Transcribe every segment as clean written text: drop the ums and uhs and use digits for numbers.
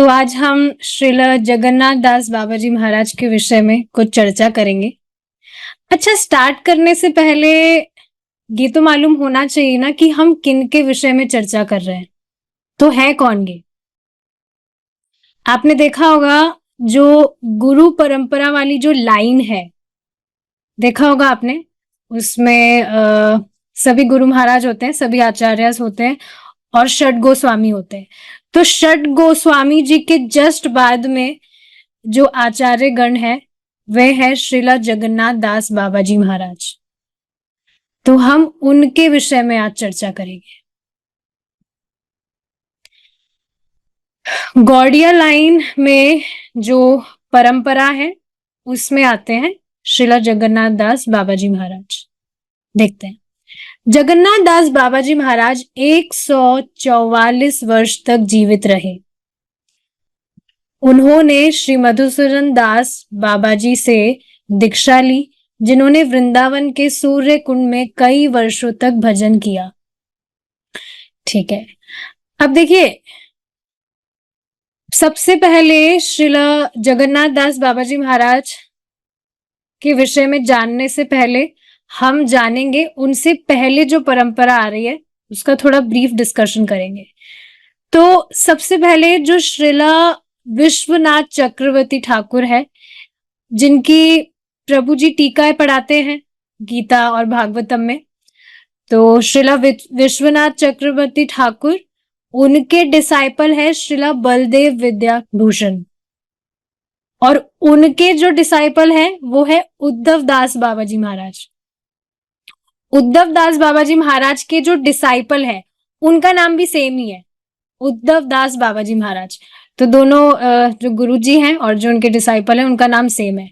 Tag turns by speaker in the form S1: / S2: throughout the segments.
S1: तो आज हम श्रील जगन्नाथ दास बाबा जी महाराज के विषय में कुछ चर्चा करेंगे। अच्छा, स्टार्ट करने से पहले ये तो मालूम होना चाहिए ना कि हम किन के विषय में चर्चा कर रहे हैं। तो है कौन ये? आपने देखा होगा जो गुरु परंपरा वाली जो लाइन है, देखा होगा आपने। उसमें सभी गुरु महाराज होते हैं, सभी आचार्य होते हैं और षट गोस्वामी होते हैं। तो षट गोस्वामी जी के जस्ट बाद में जो आचार्य गण है वह है श्रीला जगन्नाथ दास बाबा जी महाराज। तो हम उनके विषय में आज चर्चा करेंगे। गौड़िया लाइन में जो परंपरा है उसमें आते हैं श्रीला जगन्नाथ दास बाबा जी महाराज। देखते हैं। जगन्नाथ दास बाबा जी महाराज 144 वर्ष तक जीवित रहे। उन्होंने श्री मधुसूदन दास बाबा जी से दीक्षा ली, जिन्होंने वृंदावन के सूर्य कुंड में कई वर्षों तक भजन किया। ठीक है, अब देखिए, सबसे पहले श्रीला जगन्नाथ दास बाबा जी महाराज के विषय में जानने से पहले हम जानेंगे उनसे पहले जो परंपरा आ रही है उसका थोड़ा ब्रीफ डिस्कशन करेंगे। तो सबसे पहले जो श्रीला विश्वनाथ चक्रवर्ती ठाकुर है, जिनकी प्रभु जी टीकाएं पढ़ाते हैं गीता और भागवतम में। तो श्रीला विश्वनाथ चक्रवर्ती ठाकुर, उनके डिसाइपल है श्रीला बलदेव विद्याभूषण, और उनके जो डिसाइपल है वो है उद्धव दास बाबा जी महाराज। उद्धव दास बाबा जी महाराज के जो डिसाइपल है उनका नाम भी सेम ही है, उद्धव दास बाबा जी महाराज। तो दोनों जो गुरु जी हैं और जो उनके डिसाइपल हैं उनका नाम सेम है।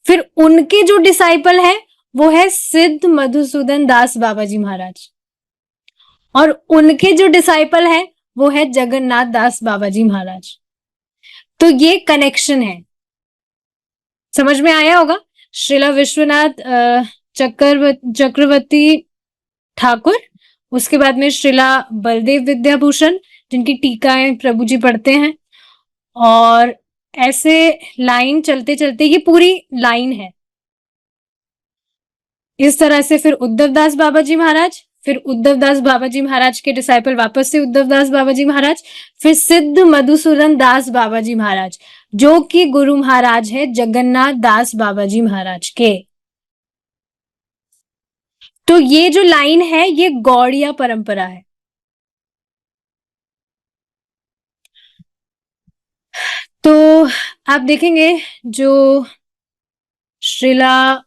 S1: फिर उनके जो डिसाइपल है वो है सिद्ध मधुसूदन दास बाबा जी महाराज, और उनके जो डिसाइपल है वो है जगन्नाथ दास बाबा जी महाराज। तो ये कनेक्शन है, समझ में आया होगा। श्रीला विश्वनाथ चक्रवर्ती ठाकुर, उसके बाद में श्रीला बलदेव विद्याभूषण, जिनकी टीकाएं प्रभु जी पढ़ते हैं, और ऐसे लाइन चलते चलते ये पूरी लाइन है। इस तरह से फिर उद्धव दास बाबा जी महाराज, फिर उद्धव दास बाबा जी महाराज के डिसाइपल वापस से उद्धव दास बाबा जी महाराज, फिर सिद्ध मधुसूदन दास बाबा जी महाराज, जो कि गुरु महाराज है जगन्नाथ दास बाबा जी महाराज के। तो ये जो लाइन है ये गौड़िया परंपरा है। तो आप देखेंगे जो श्रीला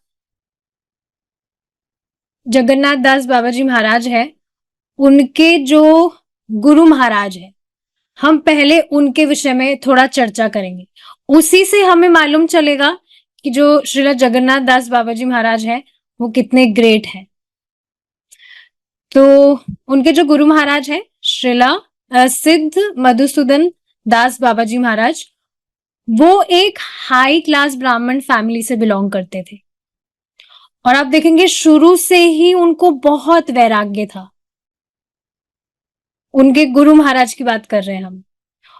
S1: जगन्नाथ दास बाबा जी महाराज है, उनके जो गुरु महाराज है, हम पहले उनके विषय में थोड़ा चर्चा करेंगे। उसी से हमें मालूम चलेगा कि जो श्रीला जगन्नाथ दास बाबा जी महाराज है वो कितने ग्रेट हैं। तो उनके जो गुरु महाराज है श्रीला सिद्ध मधुसूदन दास बाबा जी महाराज, वो एक हाई क्लास ब्राह्मण फैमिली से बिलोंग करते थे, और आप देखेंगे शुरू से ही उनको बहुत वैराग्य था। उनके गुरु महाराज की बात कर रहे हैं हम।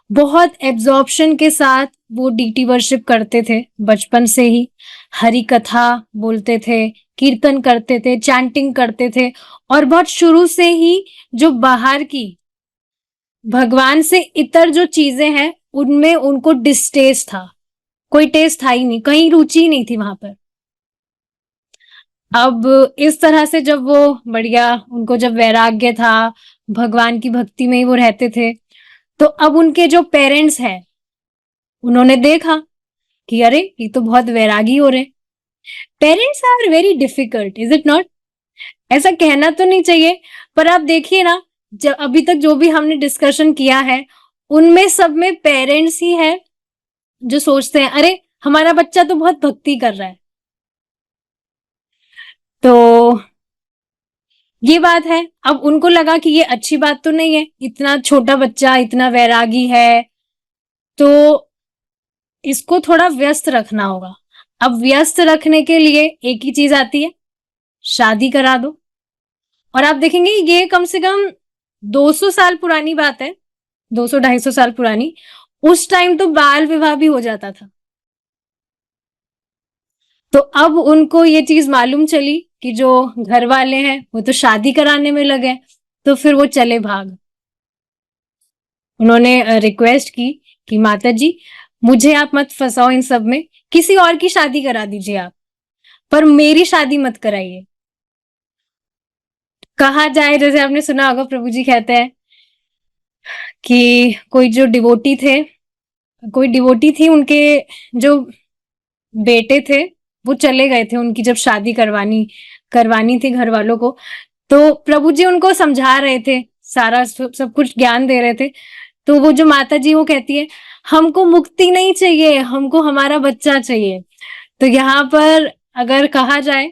S1: बहुत एब्जॉर्प्शन के साथ वो डीटी वर्शिप करते थे, बचपन से ही हरि कथा बोलते थे, कीर्तन करते थे, चैंटिंग करते थे, और बहुत शुरू से ही जो बाहर की भगवान से इतर जो चीजें हैं उनमें उनको डिस्टेस्ट था, कोई टेस्ट था ही नहीं, कहीं रुचि नहीं थी वहां पर। अब इस तरह से जब वो बढ़िया, उनको जब वैराग्य था, भगवान की भक्ति में ही वो रहते थे, तो अब उनके जो पेरेंट्स हैं उन्होंने देखा कि अरे ये तो बहुत वैरागी हो रहे। Parents are very difficult, is it not? ऐसा कहना तो नहीं चाहिए, पर आप देखिए ना, जब अभी तक जो भी हमने डिस्कशन किया है उनमें सब में पेरेंट्स ही है जो सोचते हैं अरे हमारा बच्चा तो बहुत भक्ति कर रहा है। तो ये बात है। अब उनको लगा कि ये अच्छी बात तो नहीं है, इतना छोटा बच्चा इतना वैरागी है, तो इसको थोड़ा व्यस्त रखना होगा। अब व्यस्त रखने के लिए एक ही चीज आती है, शादी करा दो। और आप देखेंगे ये कम से कम 200 साल पुरानी बात है, 200-250 साल पुरानी। उस टाइम तो बाल विवाह भी हो जाता था। तो अब उनको ये चीज मालूम चली कि जो घर वाले हैं वो तो शादी कराने में लगे, तो फिर वो चले भाग। उन्होंने रिक्वेस्ट की कि माता जी, मुझे आप मत फंसाओ इन सब में, किसी और की शादी करा दीजिए आप, पर मेरी शादी मत कराइए। कहा जाए, जैसे आपने सुना होगा, प्रभु जी कहते हैं कि कोई डिवोटी थी, उनके जो बेटे थे वो चले गए थे, उनकी जब शादी करवानी करवानी थी घर वालों को, तो प्रभु जी उनको समझा रहे थे, सारा सब कुछ ज्ञान दे रहे थे। तो वो जो माता जी वो कहती है, हमको मुक्ति नहीं चाहिए, हमको हमारा बच्चा चाहिए। तो यहाँ पर अगर कहा जाए,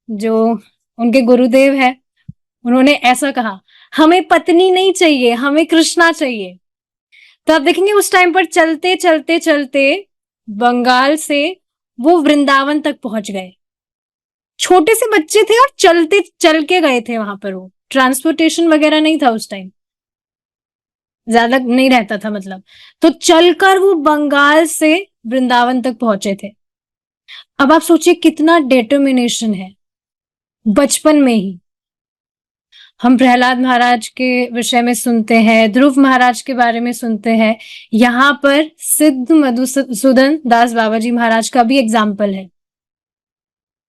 S1: जो उनके गुरुदेव है, उन्होंने ऐसा कहा, हमें पत्नी नहीं चाहिए, हमें कृष्णा चाहिए। तो आप देखेंगे उस टाइम पर चलते चलते चलते बंगाल से वो वृंदावन तक पहुंच गए। छोटे से बच्चे थे और चलते चल के गए थे वहां पर। वो ट्रांसपोर्टेशन वगैरह नहीं था उस टाइम, ज्यादा नहीं रहता था मतलब। तो चलकर वो बंगाल से वृंदावन तक पहुंचे थे। अब आप सोचिए कितना डिटर्मिनेशन है बचपन में ही। हम प्रहलाद महाराज के विषय में सुनते हैं, ध्रुव महाराज के बारे में सुनते हैं, यहाँ पर सिद्ध मधुसूदन दास बाबा जी महाराज का भी एग्जाम्पल है।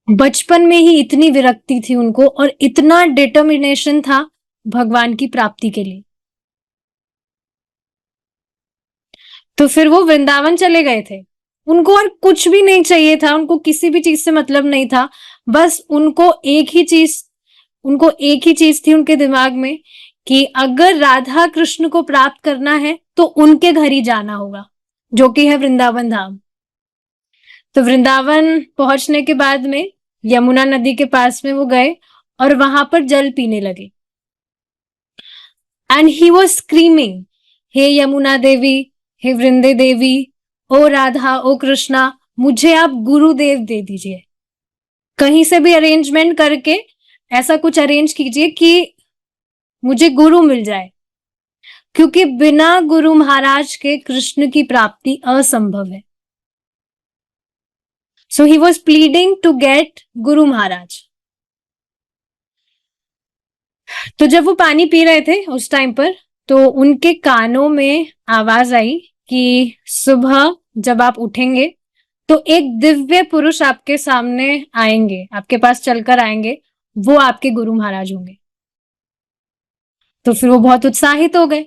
S1: बचपन में ही इतनी विरक्ति थी उनको और इतना डिटर्मिनेशन था भगवान की प्राप्ति के लिए। तो फिर वो वृंदावन चले गए थे। उनको और कुछ भी नहीं चाहिए था, उनको किसी भी चीज से मतलब नहीं था। बस उनको एक ही चीज थी उनके दिमाग में कि अगर राधा कृष्ण को प्राप्त करना है तो उनके घर ही जाना होगा, जो कि है वृंदावन धाम। तो वृंदावन पहुंचने के बाद में यमुना नदी के पास में वो गए और वहां पर जल पीने लगे। एंड ही वॉज स्क्रीमिंग, हे यमुना देवी, हे वृंदे देवी, ओ राधा, ओ कृष्णा, मुझे आप गुरुदेव दे दीजिए। कहीं से भी अरेंजमेंट करके ऐसा कुछ अरेंज कीजिए कि मुझे गुरु मिल जाए, क्योंकि बिना गुरु महाराज के कृष्ण की प्राप्ति असंभव है। So he was pleading to get Guru Maharaj. तो जब वो पानी पी रहे थे उस टाइम पर, तो उनके कानों में आवाज आई कि सुबह जब आप उठेंगे तो एक दिव्य पुरुष आपके सामने आएंगे, आपके पास चलकर आएंगे, वो आपके गुरु महाराज होंगे। तो फिर वो बहुत उत्साहित हो गए।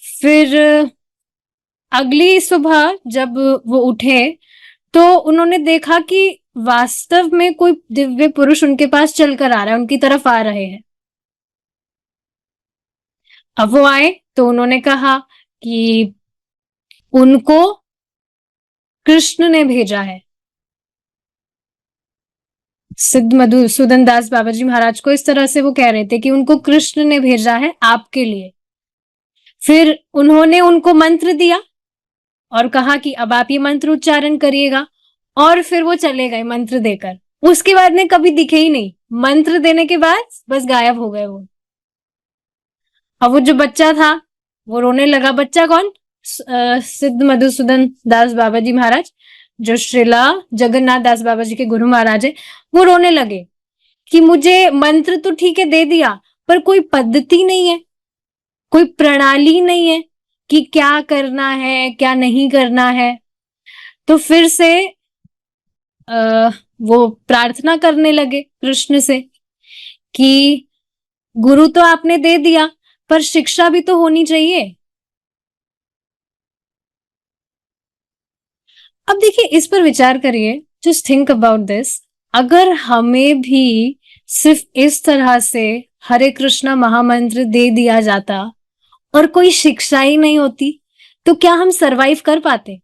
S1: फिर अगली सुबह जब वो उठे तो उन्होंने देखा कि वास्तव में कोई दिव्य पुरुष उनके पास चलकर आ रहा है, उनकी तरफ आ रहे हैं। अब वो आए तो उन्होंने कहा कि उनको कृष्ण ने भेजा है। सिद्ध मधुसूदन दास बाबा जी महाराज को इस तरह से वो कह रहे थे कि उनको कृष्ण ने भेजा है आपके लिए। फिर उन्होंने उनको मंत्र दिया और कहा कि अब आप ये मंत्र उच्चारण करिएगा, और फिर वो चले गए मंत्र देकर। उसके बाद में कभी दिखे ही नहीं, मंत्र देने के बाद बस गायब हो गए वो। अब वो जो बच्चा था वो रोने लगा। बच्चा कौन? सिद्ध मधुसूदन दास बाबा जी महाराज, जो श्रीला जगन्नाथ दास बाबा जी के गुरु महाराज है। वो रोने लगे कि मुझे मंत्र तो ठीक है दे दिया, पर कोई पद्धति नहीं है, कोई प्रणाली नहीं है कि क्या करना है क्या नहीं करना है। तो फिर से वो प्रार्थना करने लगे कृष्ण से कि गुरु तो आपने दे दिया, पर शिक्षा भी तो होनी चाहिए। अब देखिए, इस पर विचार करिए, जस्ट थिंक अबाउट दिस। अगर हमें भी सिर्फ इस तरह से हरे कृष्णा महामंत्र दे दिया जाता और कोई शिक्षा ही नहीं होती, तो क्या हम सरवाइव कर पाते?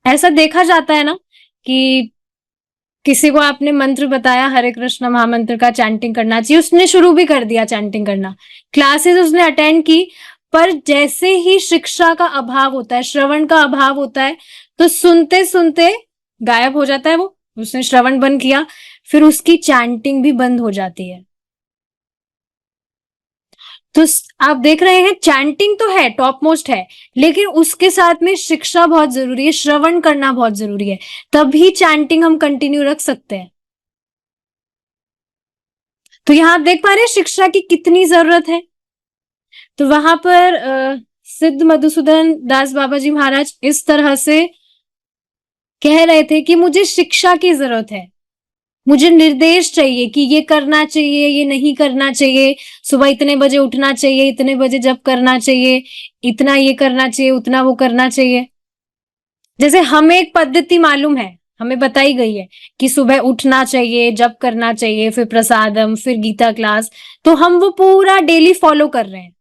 S1: ऐसा देखा जाता है ना कि किसी को आपने मंत्र बताया, हरे कृष्ण महामंत्र का चैंटिंग करना चाहिए, उसने शुरू भी कर दिया चैंटिंग करना, क्लासेस उसने अटेंड की, पर जैसे ही शिक्षा का अभाव होता है, श्रवण का अभाव होता है, तो सुनते सुनते गायब हो जाता है वो। उसने श्रवण बंद किया, फिर उसकी चैंटिंग भी बंद हो जाती है। तो आप देख रहे हैं चैंटिंग तो है, टॉप मोस्ट है, लेकिन उसके साथ में शिक्षा बहुत जरूरी है, श्रवण करना बहुत जरूरी है, तभी चैंटिंग हम कंटिन्यू रख सकते हैं। तो यहां आप देख पा रहे हैं शिक्षा की कितनी जरूरत है। तो वहां पर सिद्ध मधुसूदन दास बाबा जी महाराज इस तरह से कह रहे थे कि मुझे शिक्षा की जरूरत है, मुझे निर्देश चाहिए कि ये करना चाहिए, ये नहीं करना चाहिए, सुबह इतने बजे उठना चाहिए, इतने बजे जब करना चाहिए, इतना ये करना चाहिए, उतना वो करना चाहिए। जैसे हमें एक पद्धति मालूम है, हमें बताई गई है कि सुबह उठना चाहिए, जब करना चाहिए, फिर प्रसादम, फिर गीता क्लास, तो हम वो पूरा डेली फॉलो कर रहे हैं।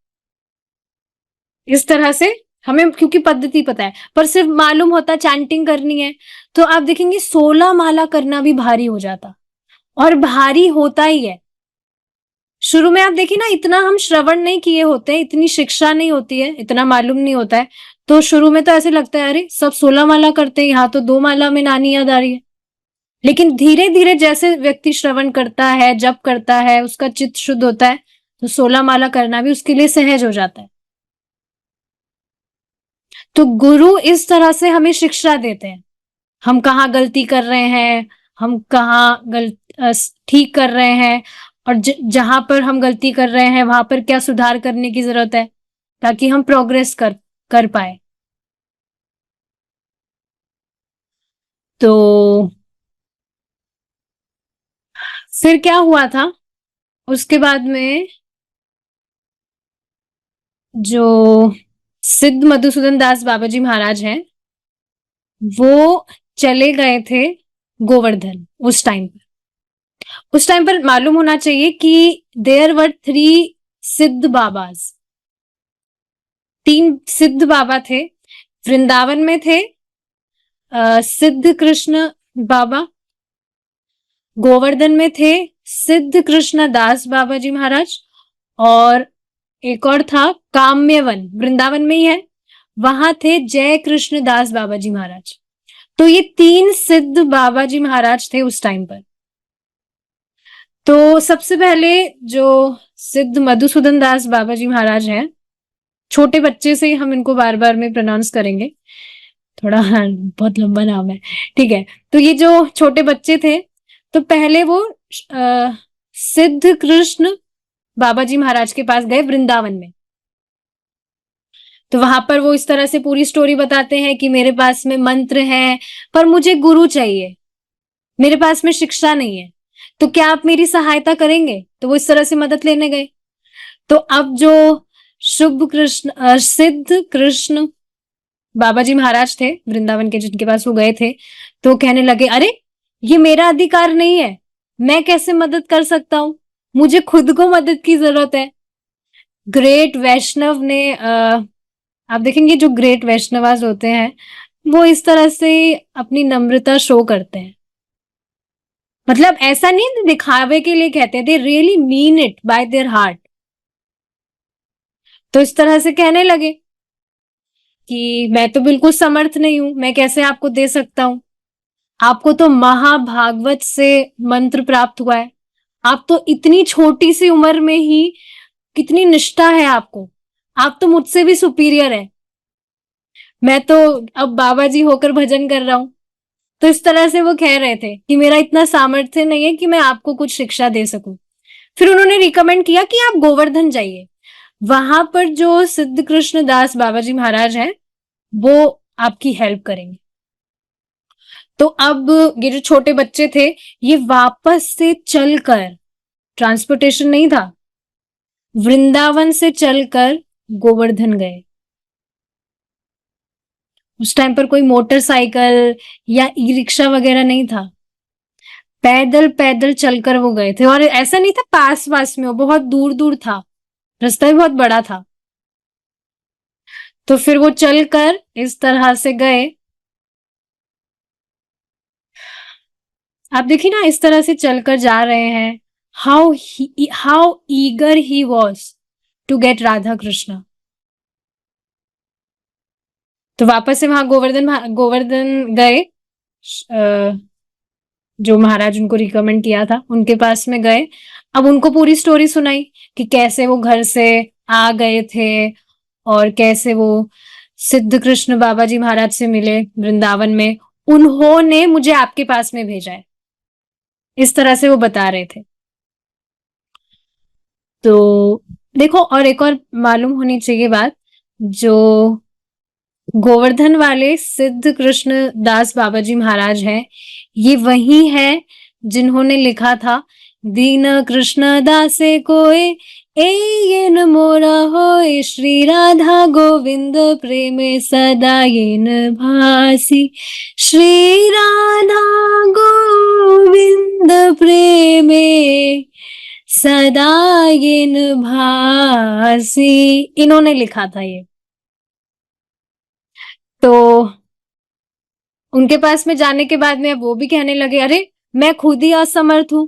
S1: इस तरह से हमें क्योंकि पद्धति पता है, पर सिर्फ मालूम होता चैंटिंग करनी है, तो आप देखेंगे 16 माला करना भी भारी हो जाता, और भारी होता ही है। शुरू में आप देखिए ना, इतना हम श्रवण नहीं किए होते, इतनी शिक्षा नहीं होती है, इतना मालूम नहीं होता है, तो शुरू में तो ऐसे लगता है अरे सब 16 माला करते हैं, यहाँ तो 2 माला में नानी याद आ रही है। लेकिन धीरे धीरे जैसे व्यक्ति श्रवण करता है, जप करता है, उसका चित्त शुद्ध होता है, तो 16 माला करना भी उसके लिए सहज हो जाता है। तो गुरु इस तरह से हमें शिक्षा देते हैं, हम कहाँ गलती कर रहे हैं, हम कहाँ ठीक कर रहे हैं, और जहां पर हम गलती कर रहे हैं वहां पर क्या सुधार करने की जरूरत है, ताकि हम प्रोग्रेस कर पाए। तो फिर क्या हुआ था उसके बाद में, जो सिद्ध मधुसूदन दास बाबा जी महाराज हैं, वो चले गए थे गोवर्धन। उस टाइम पर मालूम होना चाहिए कि देयर वर 3 सिद्ध बाबाज, 3 सिद्ध बाबा थे। वृंदावन में थे सिद्ध कृष्ण बाबा, गोवर्धन में थे सिद्ध कृष्ण दास बाबा जी महाराज, और एक और था काम्यवन, वृंदावन में ही है, वहां थे जय कृष्ण दास बाबा जी महाराज। तो ये 3 सिद्ध बाबा जी महाराज थे उस टाइम पर। तो सबसे पहले जो सिद्ध मधुसूदन दास बाबा जी महाराज हैं, छोटे बच्चे से ही हम इनको बार बार में प्रोनाउंस करेंगे, थोड़ा बहुत लंबा नाम है, ठीक है। तो ये जो छोटे बच्चे थे, तो पहले वो सिद्ध कृष्ण बाबा जी महाराज के पास गए वृंदावन में। तो वहां पर वो इस तरह से पूरी स्टोरी बताते हैं कि मेरे पास में मंत्र है, पर मुझे गुरु चाहिए, मेरे पास में शिक्षा नहीं है, तो क्या आप मेरी सहायता करेंगे? तो वो इस तरह से मदद लेने गए। तो अब जो शुभ कृष्ण सिद्ध कृष्ण बाबा जी महाराज थे वृंदावन के, जिनके पास वो गए थे, तो कहने लगे अरे ये मेरा अधिकार नहीं है, मैं कैसे मदद कर सकता हूं, मुझे खुद को मदद की जरूरत है। ग्रेट वैष्णव ने आप देखेंगे जो ग्रेट वैष्णवाज होते हैं, वो इस तरह से अपनी नम्रता शो करते हैं, मतलब ऐसा नहीं दिखावे के लिए कहते हैं, they really mean it by their heart. तो इस तरह से कहने लगे कि मैं तो बिल्कुल समर्थ नहीं हूं, मैं कैसे आपको दे सकता हूं, आपको तो महाभागवत से मंत्र प्राप्त हुआ है, आप तो इतनी छोटी सी उम्र में ही कितनी निष्ठा है आपको, आप तो मुझसे भी सुपीरियर है, मैं तो अब बाबा जी होकर भजन कर रहा हूं। तो इस तरह से वो कह रहे थे कि मेरा इतना सामर्थ्य नहीं है कि मैं आपको कुछ शिक्षा दे सकूं। फिर उन्होंने रिकमेंड किया कि आप गोवर्धन जाइए, वहां पर जो सिद्ध कृष्ण दास बाबा जी महाराज हैं, वो आपकी हेल्प करेंगे। तो अब ये जो छोटे बच्चे थे, ये वापस से चलकर, ट्रांसपोर्टेशन नहीं था, वृंदावन से चलकर गोवर्धन गए। उस टाइम पर कोई मोटरसाइकिल या ई रिक्शा वगैरह नहीं था, पैदल पैदल चलकर वो गए थे, और ऐसा नहीं था पास पास में, वो बहुत दूर दूर था, रास्ता भी बहुत बड़ा था। तो फिर वो चलकर इस तरह से गए, आप देखिए ना इस तरह से चलकर जा रहे हैं, how eager he was to get Radha Krishna. तो वापस से वहां गोवर्धन गए, जो महाराज उनको रिकमेंड किया था उनके पास में गए। अब उनको पूरी स्टोरी सुनाई कि कैसे वो घर से आ गए थे और कैसे वो सिद्ध कृष्ण बाबा जी महाराज से मिले वृंदावन में, उन्होंने मुझे आपके पास में भेजा है, इस तरह से वो बता रहे थे। तो देखो, और एक और मालूम होनी चाहिए बात, जो गोवर्धन वाले सिद्ध कृष्ण दास बाबा जी महाराज हैं, ये वही हैं जिन्होंने लिखा था, दीन कृष्ण दासे कोय, ए ये न मोरा होय, श्री राधा गोविंद प्रेमे सदा ये न भासी, श्री राधा गोविंद प्रेमे सदा ये न भासी, इन्होंने लिखा था ये। तो उनके पास में जाने के बाद में अब वो भी कहने लगे, अरे मैं खुद ही असमर्थ हूं।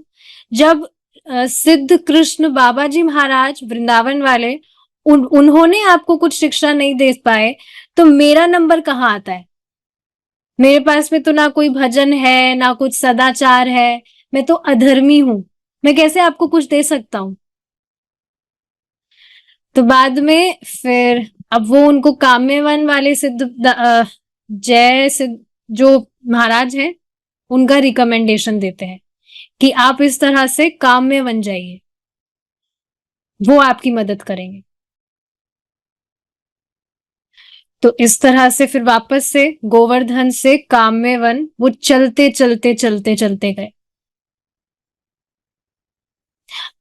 S1: जब सिद्ध कृष्ण बाबा जी महाराज वृंदावन वाले उन्होंने आपको कुछ शिक्षा नहीं दे पाए, तो मेरा नंबर कहाँ आता है? मेरे पास में तो ना कोई भजन है, ना कुछ सदाचार है, मैं तो अधर्मी हूं, मैं कैसे आपको कुछ दे सकता हूं? तो बाद में फिर अब वो उनको काम्यवन वाले जय सिद्ध जो महाराज हैं, उनका रिकमेंडेशन देते हैं कि आप इस तरह से काम्य बन जाइए, वो आपकी मदद करेंगे। तो इस तरह से फिर वापस से गोवर्धन से काम्य वन वो चलते चलते चलते चलते गए।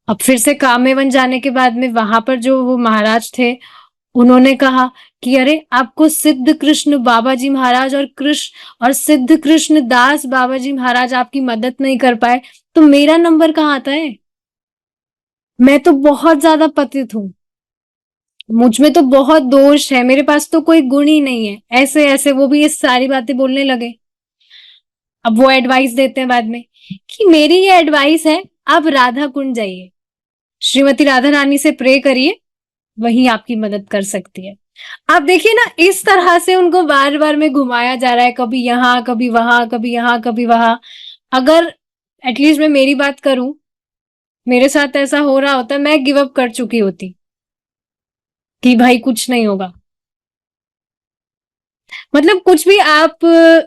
S1: अब फिर से काम्य वन जाने के बाद में वहां पर जो वो महाराज थे, उन्होंने कहा कि अरे आपको सिद्ध कृष्ण बाबा जी महाराज और सिद्ध कृष्ण दास बाबा जी महाराज आपकी मदद नहीं कर पाए, तो मेरा नंबर कहाँ आता है? मैं तो बहुत ज्यादा पतित हूं, मुझ में तो बहुत दोष है, मेरे पास तो कोई गुण ही नहीं है, ऐसे ऐसे वो भी ये सारी बातें बोलने लगे। अब वो एडवाइस देते हैं बाद में कि मेरी ये एडवाइस है, आप राधा कुंड जाइए, श्रीमती राधा रानी से प्रे करिए, वही आपकी मदद कर सकती है। आप देखिए ना, इस तरह से उनको बार बार में घुमाया जा रहा है, कभी यहाँ कभी वहां, कभी यहाँ कभी वहां। अगर एटलीस्ट मैं मेरी बात करूं, मेरे साथ ऐसा हो रहा होता, मैं गिव अप कर चुकी होती कि भाई कुछ नहीं होगा। मतलब कुछ भी आप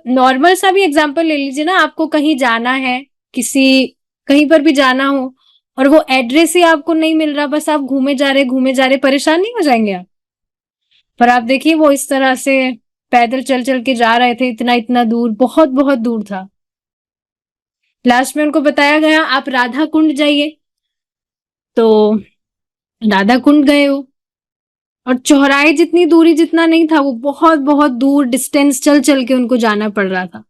S1: नॉर्मल सा भी एग्जांपल ले लीजिए ना, आपको कहीं जाना है, किसी कहीं पर भी जाना हो और वो एड्रेस ही आपको नहीं मिल रहा, बस आप घूमे जा रहे, परेशान नहीं हो जाएंगे आप? पर आप देखिए वो इस तरह से पैदल चल चल के जा रहे थे, इतना इतना दूर, बहुत बहुत दूर था। लास्ट में उनको बताया गया आप राधा कुंड जाइए, तो राधा कुंड गए वो, और चौराहे जितनी दूरी जितना नहीं था, वो बहुत बहुत दूर डिस्टेंस चल चल के उनको जाना पड़ रहा था।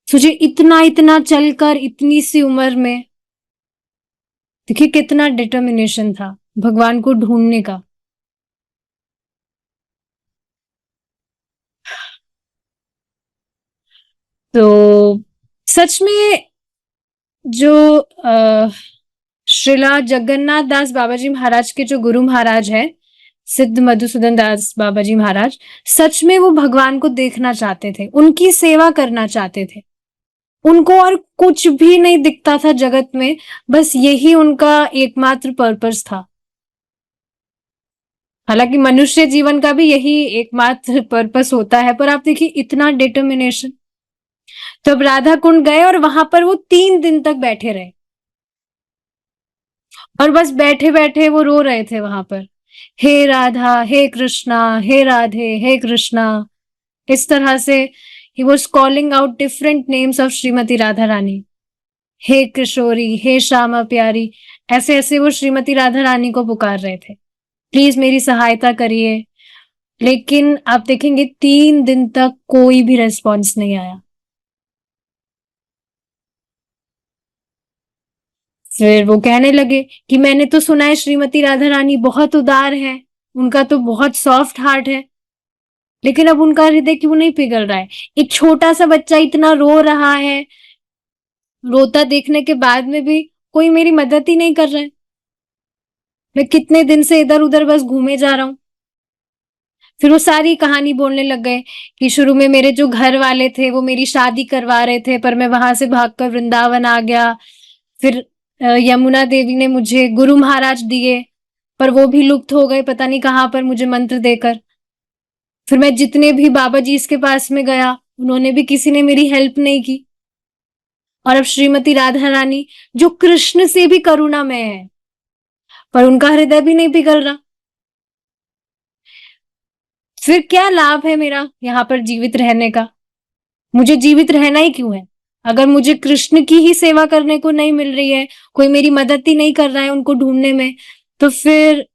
S1: सोचिए इतना इतना चलकर इतनी सी उम्र में, देखिए कितना डिटर्मिनेशन था भगवान को ढूंढने का। तो सच में जो श्रीला जगन्नाथ दास बाबा जी महाराज के जो गुरु महाराज है, सिद्ध मधुसूदन दास बाबा जी महाराज, सच में वो भगवान को देखना चाहते थे, उनकी सेवा करना चाहते थे, उनको और कुछ भी नहीं दिखता था जगत में, बस यही उनका एकमात्र पर्पस था। हालांकि मनुष्य जीवन का भी यही एकमात्र पर्पस होता है, पर आप देखिए इतना डिटर्मिनेशन। तो अब राधा कुंड गए और वहां पर वो 3 दिन तक बैठे रहे, और बस बैठे बैठे वो रो रहे थे वहां पर, हे राधा हे कृष्णा, हे राधे हे कृष्णा, इस तरह से ही was calling out different names of Shrimati Radha Rani, हे किशोरी, हे श्यामा प्यारी, ऐसे ऐसे वो श्रीमती राधा रानी को पुकार रहे थे, प्लीज मेरी सहायता करिए। लेकिन आप देखेंगे 3 दिन तक कोई भी रेस्पॉन्स नहीं आया। फिर वो कहने लगे कि मैंने तो सुना है श्रीमती राधा रानी बहुत उदार है, उनका तो बहुत सॉफ्ट हार्ट है, लेकिन अब उनका हृदय क्यों नहीं पिघल रहा है? एक छोटा सा बच्चा इतना रो रहा है, रोता देखने के बाद में भी कोई मेरी मदद ही नहीं कर रहा है, मैं कितने दिन से इधर उधर बस घूमे जा रहा हूँ। फिर वो सारी कहानी बोलने लग गए कि शुरू में मेरे जो घर वाले थे वो मेरी शादी करवा रहे थे, पर मैं वहां से भागकर वृंदावन आ गया। फिर यमुना देवी ने मुझे गुरु महाराज दिए, पर वो भी लुप्त हो गए, पता नहीं कहाँ पर, मुझे मंत्र देकर। फिर मैं जितने भी बाबा जी इसके पास में गया, उन्होंने भी, किसी ने मेरी हेल्प नहीं की। और अब श्रीमती राधा रानी, जो कृष्ण से भी करुणामय है, पर उनका हृदय भी नहीं पिघल रहा। फिर क्या लाभ है मेरा यहाँ पर जीवित रहने का? मुझे जीवित रहना ही क्यों है? अगर मुझे कृष्ण की ही सेवा करने को नहीं मिल रही है, कोई मेरी मदद ही नहीं कर रहा है उनको ढूंढने में, तो फिर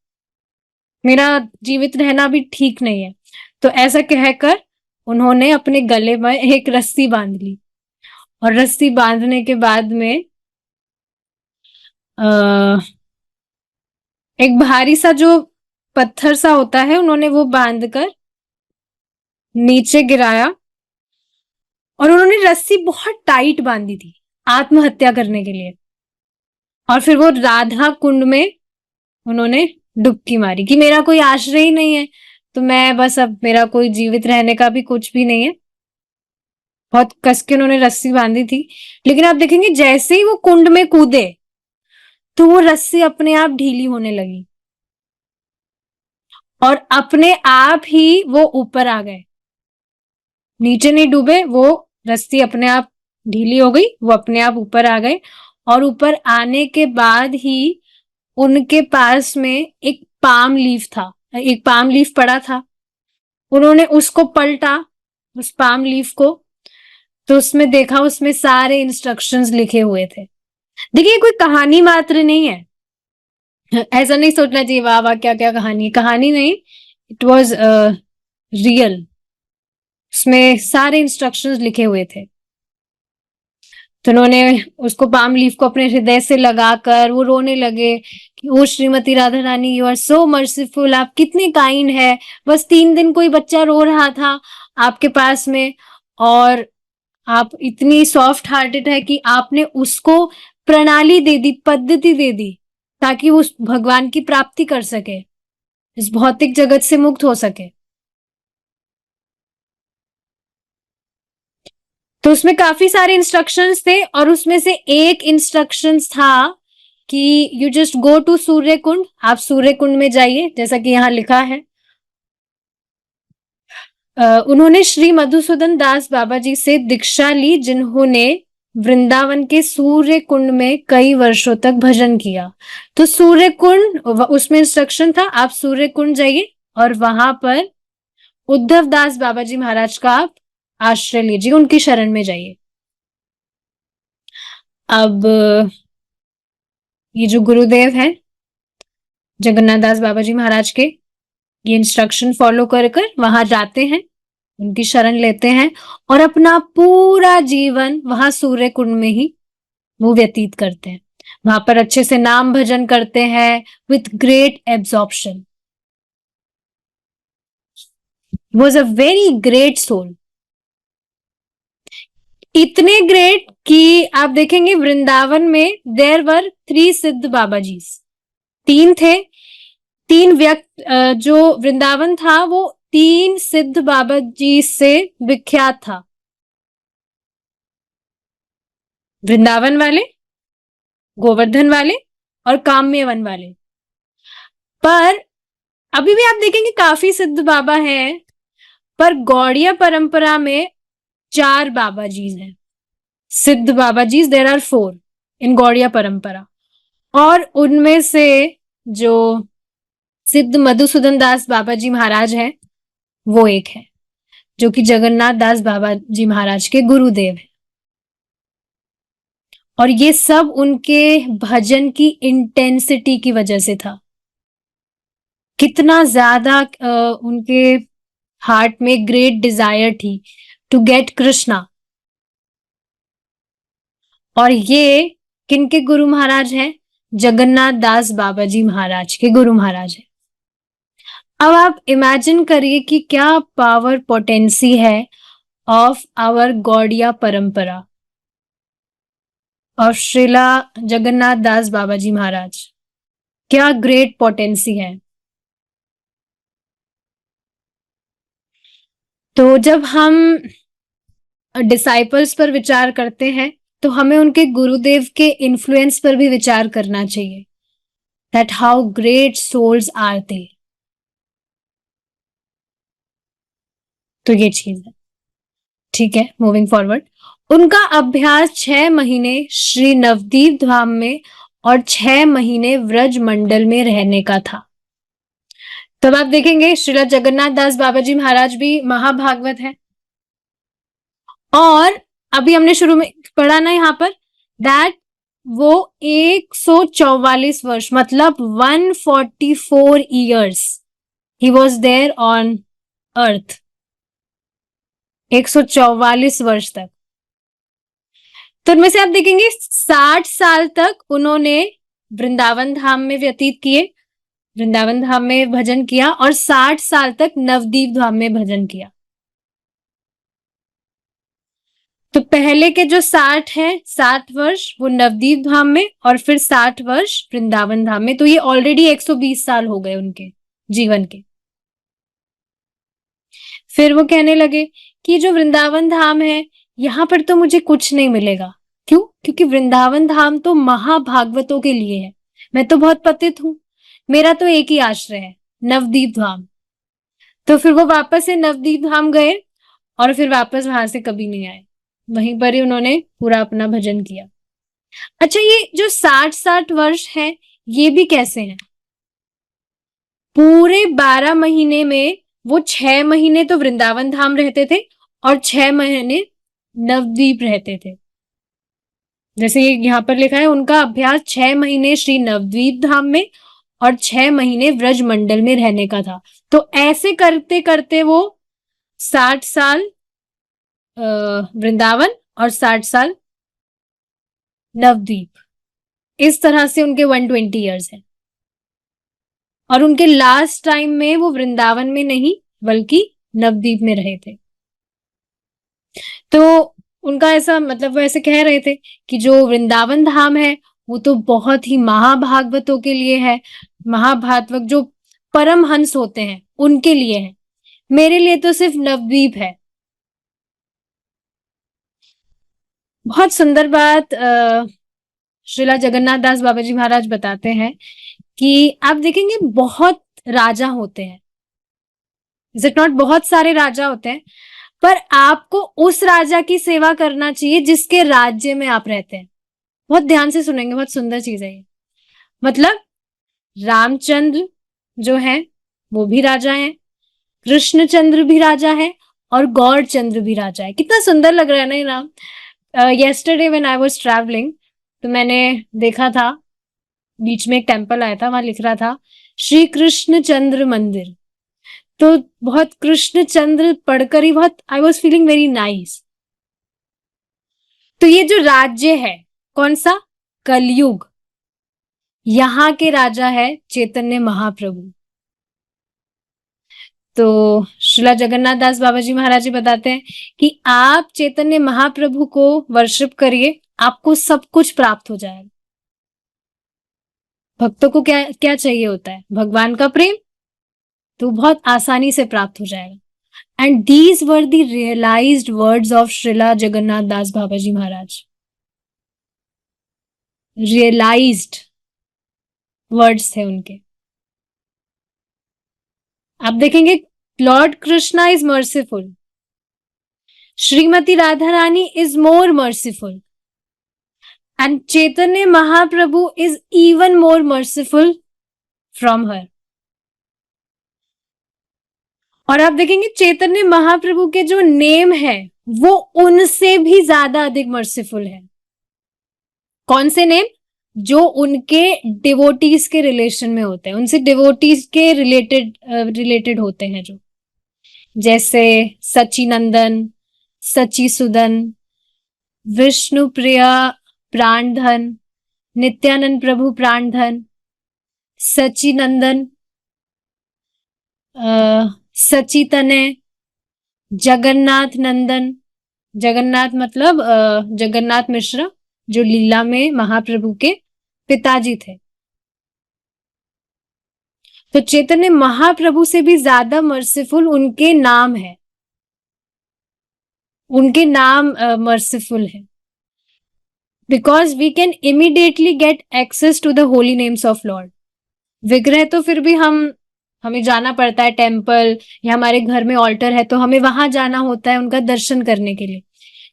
S1: मेरा जीवित रहना भी ठीक नहीं है। तो ऐसा कहकर उन्होंने अपने गले में एक रस्सी बांध ली, और रस्सी बांधने के बाद में एक भारी सा जो पत्थर सा होता है, उन्होंने वो बांधकर नीचे गिराया, और उन्होंने रस्सी बहुत टाइट बांधी थी आत्महत्या करने के लिए। और फिर वो राधा कुंड में उन्होंने डुबकी मारी कि मेरा कोई आश्रय ही नहीं है, तो मैं बस, अब मेरा कोई जीवित रहने का भी कुछ भी नहीं है। बहुत कस के उन्होंने रस्सी बांधी थी, लेकिन आप देखेंगे जैसे ही वो कुंड में कूदे, तो वो रस्सी अपने आप ढीली होने लगी, और अपने आप ही वो ऊपर आ गए। नीचे नहीं डूबे, वो रस्सी अपने आप ढीली हो गई, वो अपने आप ऊपर आ गए। और ऊपर आने के बाद ही उनके पास में एक पाम लीफ था, एक पाम लीफ पड़ा था। उन्होंने उसको पलटा, उस पाम लीफ को, तो उसमें देखा, उसमें सारे इंस्ट्रक्शंस लिखे हुए थे। देखिए, कोई कहानी मात्र नहीं है, ऐसा नहीं सोचना चाहिए वाह वाह क्या क्या कहानी है, कहानी नहीं, इट वॉज रियल। उसमें सारे इंस्ट्रक्शंस लिखे हुए थे। तो उन्होंने उसको पाम लीफ को अपने हृदय से लगाकर वो रोने लगे कि ओ श्रीमती राधा रानी, यू आर सो मर्सीफुल, आप कितने काइंड है। बस 3 दिन कोई बच्चा रो रहा था आपके पास में, और आप इतनी सॉफ्ट हार्टेड है कि आपने उसको प्रणाली दे दी, पद्धति दे दी, ताकि वो उस भगवान की प्राप्ति कर सके, इस भौतिक जगत से मुक्त हो सके। तो उसमें काफी सारे इंस्ट्रक्शंस थे, और उसमें से एक इंस्ट्रक्शंस था कि यू जस्ट गो टू सूर्य कुंड, आप सूर्य कुंड में जाइए, जैसा कि यहाँ लिखा है। उन्होंने श्री मधुसूदन दास बाबा जी से दीक्षा ली, जिन्होंने वृंदावन के सूर्य कुंड में कई वर्षों तक भजन किया। तो सूर्य कुंड, उसमें इंस्ट्रक्शन था आप सूर्य कुंड जाइए, और वहां पर उद्धव दास बाबा जी महाराज का आप आश्रय लीजिए, उनकी शरण में जाइए। अब ये जो गुरुदेव हैं जगन्नाथ दास बाबा जी महाराज के, ये इंस्ट्रक्शन फॉलो कर कर वहां जाते हैं, उनकी शरण लेते हैं, और अपना पूरा जीवन वहां सूर्य कुंड में ही वो व्यतीत करते हैं। वहां पर अच्छे से नाम भजन करते हैं with great absorption. Was a very great soul, इतने ग्रेट कि आप देखेंगे वृंदावन में देयर वर 3 सिद्ध बाबा जी, 3 थे। 3 व्यक्ति, जो वृंदावन था वो 3 सिद्ध बाबा जी से विख्यात था। वृंदावन वाले, गोवर्धन वाले, और काम्यवन वाले। पर अभी भी आप देखेंगे काफी सिद्ध बाबा हैं, पर गौड़िया परंपरा में 4 बाबा जी हैं, सिद्ध बाबा जी, देर आर 4 इन गौड़िया परंपरा। और उनमें से जो सिद्ध मधुसूदन दास बाबा जी महाराज हैं, वो एक है, जो कि जगन्नाथ दास बाबा जी महाराज के गुरुदेव हैं। और ये सब उनके भजन की इंटेंसिटी की वजह से था। कितना ज्यादा उनके हार्ट में ग्रेट डिजायर थी टू गेट कृष्णा। और ये किनके गुरु महाराज हैं? जगन्नाथ दास बाबा जी महाराज के गुरु महाराज हैं। अब आप इमेजिन करिए कि क्या पावर पोटेंसी है ऑफ आवर गौड़िया परंपरा, और श्रीला जगन्नाथ दास बाबा जी महाराज, क्या ग्रेट पोटेंसी है। तो जब हम डिसाइपल्स पर विचार करते हैं, तो हमें उनके गुरुदेव के इन्फ्लुएंस पर भी विचार करना चाहिए, that how great souls are they. तो ये चीज है, ठीक है। मूविंग फॉरवर्ड, उनका अभ्यास 6 महीने श्री नवदीप धाम में और 6 महीने व्रज मंडल में रहने का था। तब आप देखेंगे श्रीला जगन्नाथ दास बाबा जी महाराज भी महाभागवत है, और अभी हमने शुरू में पढ़ा ना यहाँ पर दैट वो 144 वर्ष मतलब 144 years he was there on earth, 144 वर्ष तक। तो उनमें से आप देखेंगे 60 साल तक उन्होंने वृंदावन धाम में व्यतीत किए, वृंदावन धाम में भजन किया, और 60 साल तक नवदीप धाम में भजन किया। तो पहले के जो 60 है, 60 वर्ष वो नवदीप धाम में और फिर 60 वर्ष वृंदावन धाम में। तो ये ऑलरेडी 120 साल हो गए उनके जीवन के। फिर वो कहने लगे कि जो वृंदावन धाम है यहां पर तो मुझे कुछ नहीं मिलेगा। क्यों? क्योंकि वृंदावन धाम तो महाभागवतों के लिए है, मैं तो बहुत पतित हूं, मेरा तो एक ही आश्रय है, नवदीप धाम। तो फिर वो वापस से नवदीप धाम गए और फिर वापस वहां से कभी नहीं आए, वहीं पर ही उन्होंने पूरा अपना भजन किया। अच्छा, ये जो 60-60 वर्ष है ये भी कैसे हैं? पूरे 12 महीने में वो 6 महीने तो वृंदावन धाम रहते थे और 6 महीने नवदीप रहते थे। जैसे ये यहाँ पर लिखा है, उनका अभ्यास 6 महीने श्री नवदीप धाम में और 6 महीने व्रज मंडल में रहने का था। तो ऐसे करते करते वो 60 साल वृंदावन और 60 साल नवदीप, इस तरह से उनके 120 ईयर्स है। और उनके लास्ट टाइम में वो वृंदावन में नहीं बल्कि नवदीप में रहे थे। तो उनका ऐसा मतलब वो ऐसे कह रहे थे कि जो वृंदावन धाम है वो तो बहुत ही महाभागवतों के लिए है, महाभागवत जो परम हंस होते हैं उनके लिए है, मेरे लिए तो सिर्फ नवदीप है। बहुत सुंदर बात श्रीला जगन्नाथ दास बाबा जी महाराज बताते हैं कि आप देखेंगे बहुत राजा होते हैं, इज इट नॉट, बहुत सारे राजा होते हैं, पर आपको उस राजा की सेवा करना चाहिए जिसके राज्य में आप रहते हैं। बहुत ध्यान से सुनेंगे, बहुत सुंदर चीज है ये। मतलब रामचंद्र जो है वो भी राजा है, कृष्णचंद्र भी राजा है और गौरचंद्र भी राजा है। कितना सुंदर लग रहा है ना ये नाम। Yesterday when I was travelling तो मैंने देखा था बीच में एक टेम्पल आया था, वहां लिख रहा था श्री कृष्णचंद्र मंदिर। तो बहुत कृष्णचंद्र पढ़कर ही बहुत I was feeling very nice. तो ये जो राज्य है कौन सा? कलयुग, यहाँ के राजा है चैतन्य महाप्रभु। तो श्रीला जगन्नाथ दास बाबा जी महाराज जी बताते हैं कि आप चैतन्य महाप्रभु को वर्शिप करिए, आपको सब कुछ प्राप्त हो जाएगा। भक्तों को क्या क्या चाहिए होता है? भगवान का प्रेम, तो बहुत आसानी से प्राप्त हो जाएगा। And these were the realised words of Shrila Jagannath Das Baba ji Maharaj. Realised words थे उनके। आप देखेंगे Lord Krishna is merciful, Shrimati Radha Rani is more merciful, and Chaitanya Mahaprabhu is even more merciful from her. और आप देखेंगे चैतन्य महाप्रभु के जो नेम है वो उनसे भी ज्यादा अधिक मर्सीफुल है। कौन से नेम? जो उनके डिवोटीज के रिलेशन में होते हैं, उनसे डिवोटीज के रिलेटेड होते हैं, जो जैसे सचिनंदन, सचिसुदन, विष्णु प्रिया प्राणधन, नित्यानंद प्रभु प्राणधन, सचिनंदन, सचितनय, जगन्नाथ नंदन। जगन्नाथ मतलब जगन्नाथ मिश्रा जो लीला में महाप्रभु के पिताजी थे। तो चैतन्य महाप्रभु से भी ज्यादा मर्सीफुल उनके नाम है, उनके नाम मर्सीफुल है, because we can immediately get access to the holy names of Lord. विग्रह तो फिर भी हमें जाना पड़ता है टेम्पल, या हमारे घर में ऑल्टर है तो हमें वहां जाना होता है उनका दर्शन करने के लिए।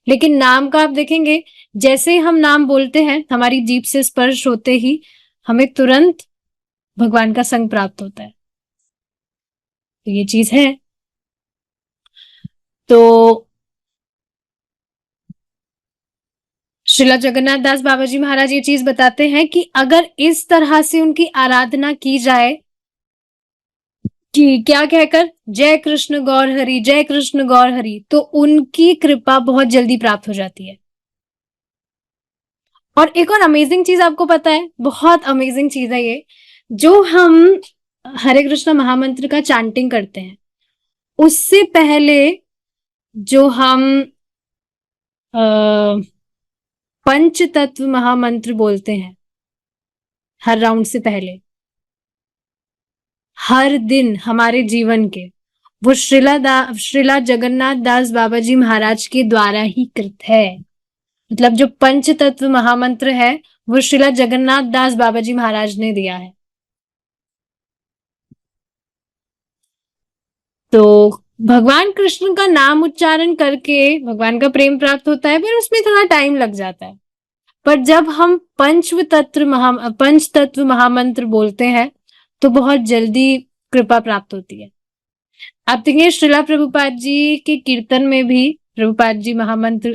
S1: लेकिन नाम का आप देखेंगे, जैसे ही हम नाम बोलते हैं, हमारी जीभ से स्पर्श होते ही हमें तुरंत भगवान का संग प्राप्त होता है। तो ये चीज है। तो श्रीला जगन्नाथ दास बाबा जी महाराज ये चीज बताते हैं कि अगर इस तरह से उनकी आराधना की जाए कि क्या कहकर, जय कृष्ण गौर हरि, जय कृष्ण गौर हरि, तो उनकी कृपा बहुत जल्दी प्राप्त हो जाती है। और एक और अमेजिंग चीज आपको पता है, बहुत अमेजिंग चीज है ये, जो हम हरे कृष्ण महामंत्र का चैंटिंग करते हैं, उससे पहले जो हम पंच तत्व महामंत्र बोलते हैं हर राउंड से पहले, हर दिन हमारे जीवन के, वो श्रीला जगन्नाथ दास बाबा जी महाराज के द्वारा ही कृत है। मतलब जो पंच तत्व महामंत्र है वो श्रीला जगन्नाथ दास बाबा जी महाराज ने दिया है। तो भगवान कृष्ण का नाम उच्चारण करके भगवान का प्रेम प्राप्त होता है, पर उसमें थोड़ा टाइम लग जाता है। पर जब हम पंच तत्व महामंत्र बोलते हैं तो बहुत जल्दी कृपा प्राप्त होती है। आप देखिए श्रीला प्रभुपाद जी के कीर्तन में भी प्रभुपाद जी महामंत्र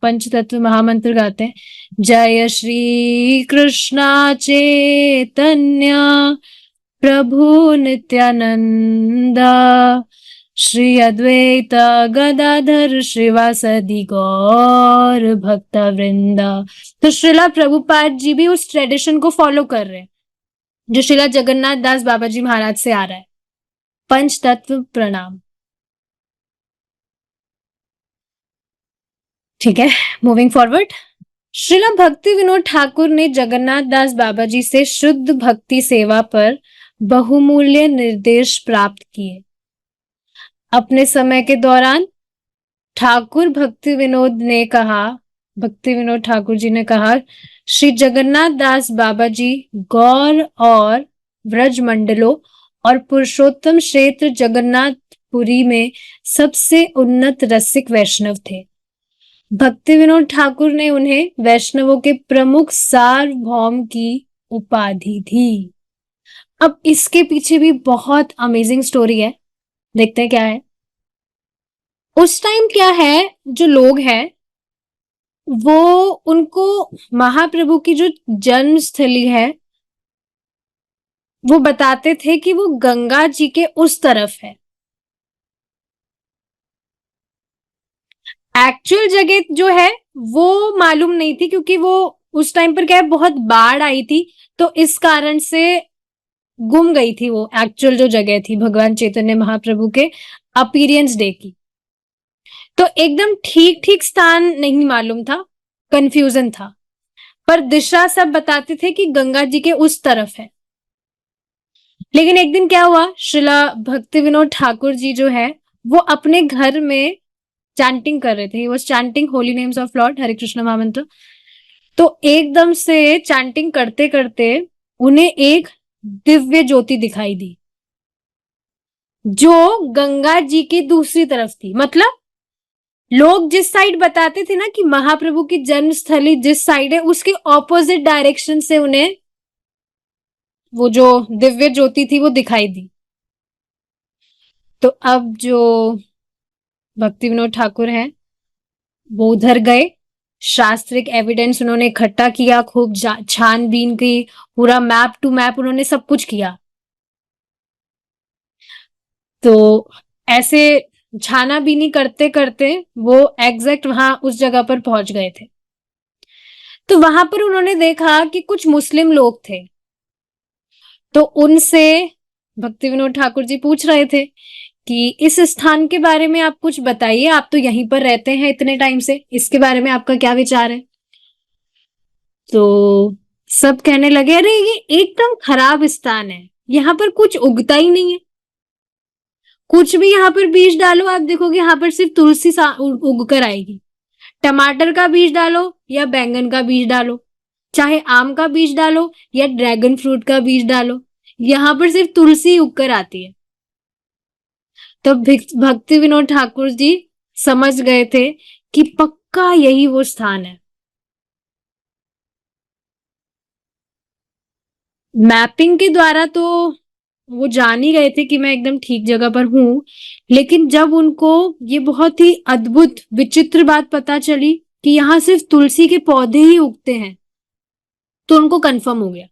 S1: पंच तत्व महामंत्र गाते हैं, जय श्री कृष्णा चैतन्य प्रभु नित्यानंदा श्री अद्वैत गदाधर श्रीवासदि गौर भक्त वृंदा। तो श्रीला प्रभुपाद जी भी उस ट्रेडिशन को फॉलो कर रहे हैं जो श्रीला जगन्नाथ दास बाबा जी महाराज से आ रहा है। पंच तत्व प्रणाम। ठीक है, मूविंग फॉरवर्ड। श्रीला भक्ति विनोद ठाकुर ने जगन्नाथ दास बाबा जी से शुद्ध भक्ति सेवा पर बहुमूल्य निर्देश प्राप्त किए। अपने समय के दौरान भक्ति विनोद ठाकुर जी ने कहा, श्री जगन्नाथ दास बाबा जी गौर और व्रज मंडलों और पुरुषोत्तम क्षेत्र जगन्नाथपुरी में सबसे उन्नत रसिक वैष्णव थे। भक्ति विनोद ठाकुर ने उन्हें वैष्णवों के प्रमुख सार्वभौम की उपाधि दी। अब इसके पीछे भी बहुत अमेजिंग स्टोरी है, देखते हैं क्या है। उस टाइम क्या है, जो लोग हैं वो उनको महाप्रभु की जो जन्म स्थली है वो बताते थे कि वो गंगा जी के उस तरफ है। एक्चुअल जगह जो है वो मालूम नहीं थी, क्योंकि वो उस टाइम पर क्या है, बहुत बाढ़ आई थी, तो इस कारण से गुम गई थी वो एक्चुअल जो जगह थी भगवान चैतन्य महाप्रभु के अपीरियंस डे की। तो एकदम ठीक ठीक स्थान नहीं मालूम था, कंफ्यूजन था, पर दिशा सब बताते थे कि गंगा जी के उस तरफ है। लेकिन एक दिन क्या हुआ, श्रीला भक्ति विनोद ठाकुर जी जो है वो अपने घर में चैंटिंग कर रहे थे, he was chanting holy names of lord, Hare Krishna mahamantra. तो एकदम से चैंटिंग करते करते उन्हें एक दिव्य ज्योति दिखाई दी जो गंगा जी की दूसरी तरफ थी। मतलब लोग जिस साइड बताते थे ना कि महाप्रभु की जन्मस्थली जिस साइड है, उसके ऑपोजिट डायरेक्शन से उन्हें वो जो दिव्य ज्योति थी वो दिखाई दी। तो अब जो भक्ति विनोद ठाकुर हैं वो उधर गए, शास्त्रिक एविडेंस उन्होंने इकट्ठा किया, खूब छानबीन की, पूरा मैप टू मैप उन्होंने सब कुछ किया। तो ऐसे छानाबीनी करते करते वो एग्जैक्ट वहां उस जगह पर पहुंच गए थे। तो वहां पर उन्होंने देखा कि कुछ मुस्लिम लोग थे। तो उनसे भक्ति विनोद ठाकुर जी पूछ रहे थे कि इस स्थान के बारे में आप कुछ बताइए, आप तो यहीं पर रहते हैं इतने टाइम से, इसके बारे में आपका क्या विचार है। तो सब कहने लगे, अरे ये एकदम खराब स्थान है, यहाँ पर कुछ उगता ही नहीं है, कुछ भी यहाँ पर बीज डालो आप देखोगे यहाँ पर सिर्फ तुलसी उग कर आएगी। टमाटर का बीज डालो या बैंगन का बीज डालो, चाहे आम का बीज डालो या ड्रैगन फ्रूट का बीज डालो, यहाँ पर सिर्फ तुलसी उगकर आती है। तब भक्ति विनोद ठाकुर जी समझ गए थे कि पक्का यही वो स्थान है। मैपिंग के द्वारा तो वो जान ही गए थे कि मैं एकदम ठीक जगह पर हूं, लेकिन जब उनको ये बहुत ही अद्भुत विचित्र बात पता चली कि यहाँ सिर्फ तुलसी के पौधे ही उगते हैं, तो उनको कंफर्म हो गया।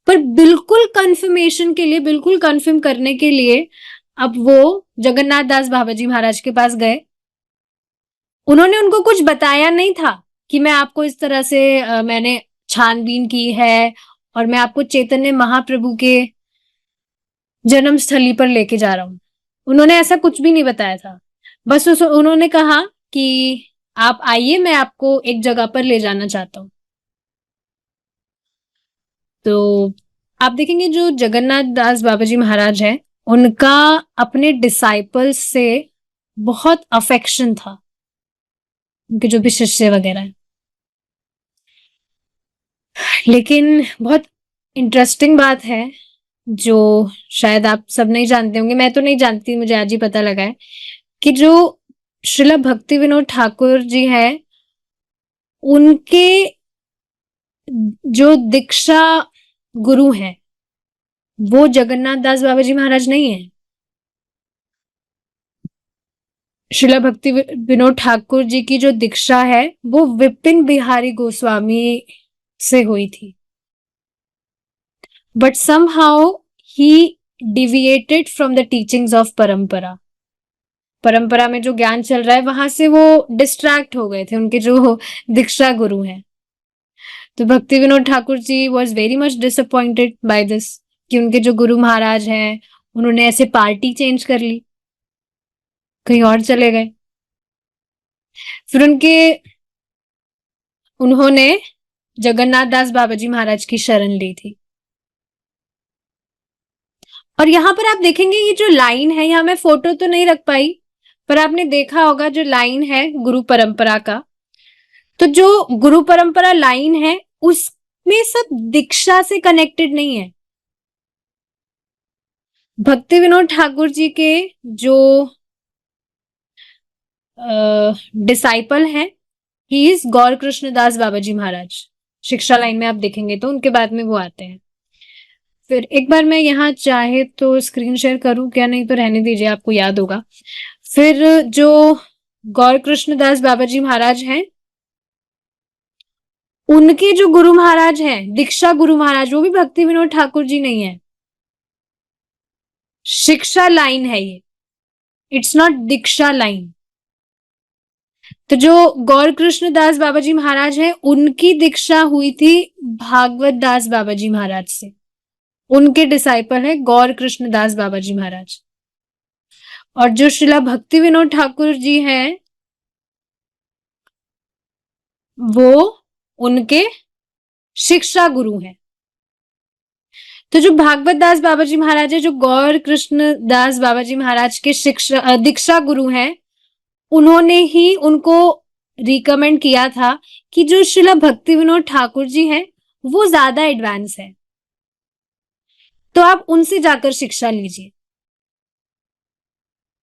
S1: पर बिल्कुल कंफर्मेशन के लिए, बिल्कुल कंफर्म करने के लिए अब वो जगन्नाथ दास बाबा जी महाराज के पास गए। उन्होंने उनको कुछ बताया नहीं था कि मैं आपको इस तरह से मैंने छानबीन की है और मैं आपको चैतन्य महाप्रभु के जन्म स्थली पर लेके जा रहा हूं। उन्होंने ऐसा कुछ भी नहीं बताया था। बस उन्होंने कहा कि आप आइए, मैं आपको एक जगह पर ले जाना चाहता हूं। तो आप देखेंगे जो जगन्नाथ दास बाबा जी महाराज है, उनका अपने डिसाइपल्स से बहुत अफेक्शन था, उनके जो भी शिष्य वगैरह है। लेकिन बहुत इंटरेस्टिंग बात है जो शायद आप सब नहीं जानते होंगे, मैं तो नहीं जानती, मुझे आज ही पता लगा है कि जो श्रीला भक्ति विनोद ठाकुर जी है, उनके जो दीक्षा गुरु हैं वो जगन्नाथ दास बाबा जी महाराज नहीं है। श्रीला भक्ति विनोद ठाकुर जी की जो दीक्षा है वो विपिन बिहारी गोस्वामी से हुई थी, but somehow he deviated from the teachings of परंपरा। परंपरा में जो ज्ञान चल रहा है वहां से वो डिस्ट्रैक्ट हो गए थे, उनके जो दीक्षा गुरु हैं। तो Bhakti Vinod Thakur ji was very much disappointed by this कि उनके जो गुरु महाराज हैं उन्होंने ऐसे पार्टी चेंज कर ली, कहीं और चले गए। फिर उन्होंने जगन्नाथ दास बाबा जी महाराज की शरण ली थी। और यहां पर आप देखेंगे ये जो लाइन है, यहां मैं फोटो तो नहीं रख पाई, पर आपने देखा होगा जो लाइन है गुरु परंपरा का, तो जो गुरु परंपरा लाइन है उसमें सब दीक्षा से कनेक्टेड नहीं है। भक्ति विनोद ठाकुर जी के जो डिसाइपल हैं, ही इज गौर कृष्णदास बाबा जी महाराज। शिक्षा लाइन में आप देखेंगे तो उनके बाद में वो आते हैं। फिर एक बार मैं यहाँ चाहे तो स्क्रीन शेयर करूं क्या, नहीं तो रहने दीजिए, आपको याद होगा। फिर जो गौर कृष्णदास बाबा जी महाराज हैं, उनके जो गुरु महाराज हैं दीक्षा गुरु महाराज, वो भी भक्ति विनोद ठाकुर जी नहीं है, शिक्षा लाइन है ये, इट्स नॉट दीक्षा लाइन। तो जो गौर कृष्ण दास बाबा जी महाराज हैं, उनकी दीक्षा हुई थी भागवत दास बाबा जी महाराज से, उनके डिसाइपल है गौर कृष्ण दास बाबा जी महाराज। और जो श्रीला भक्ति विनोद ठाकुर जी हैं वो उनके शिक्षा गुरु हैं। तो जो भागवत दास बाबा जी महाराज है, जो गौर कृष्ण दास बाबा जी महाराज के शिक्षा दीक्षा गुरु हैं, उन्होंने ही उनको रिकमेंड किया था कि जो श्रीला भक्ति विनोद ठाकुर जी हैं वो ज्यादा एडवांस है, तो आप उनसे जाकर शिक्षा लीजिए।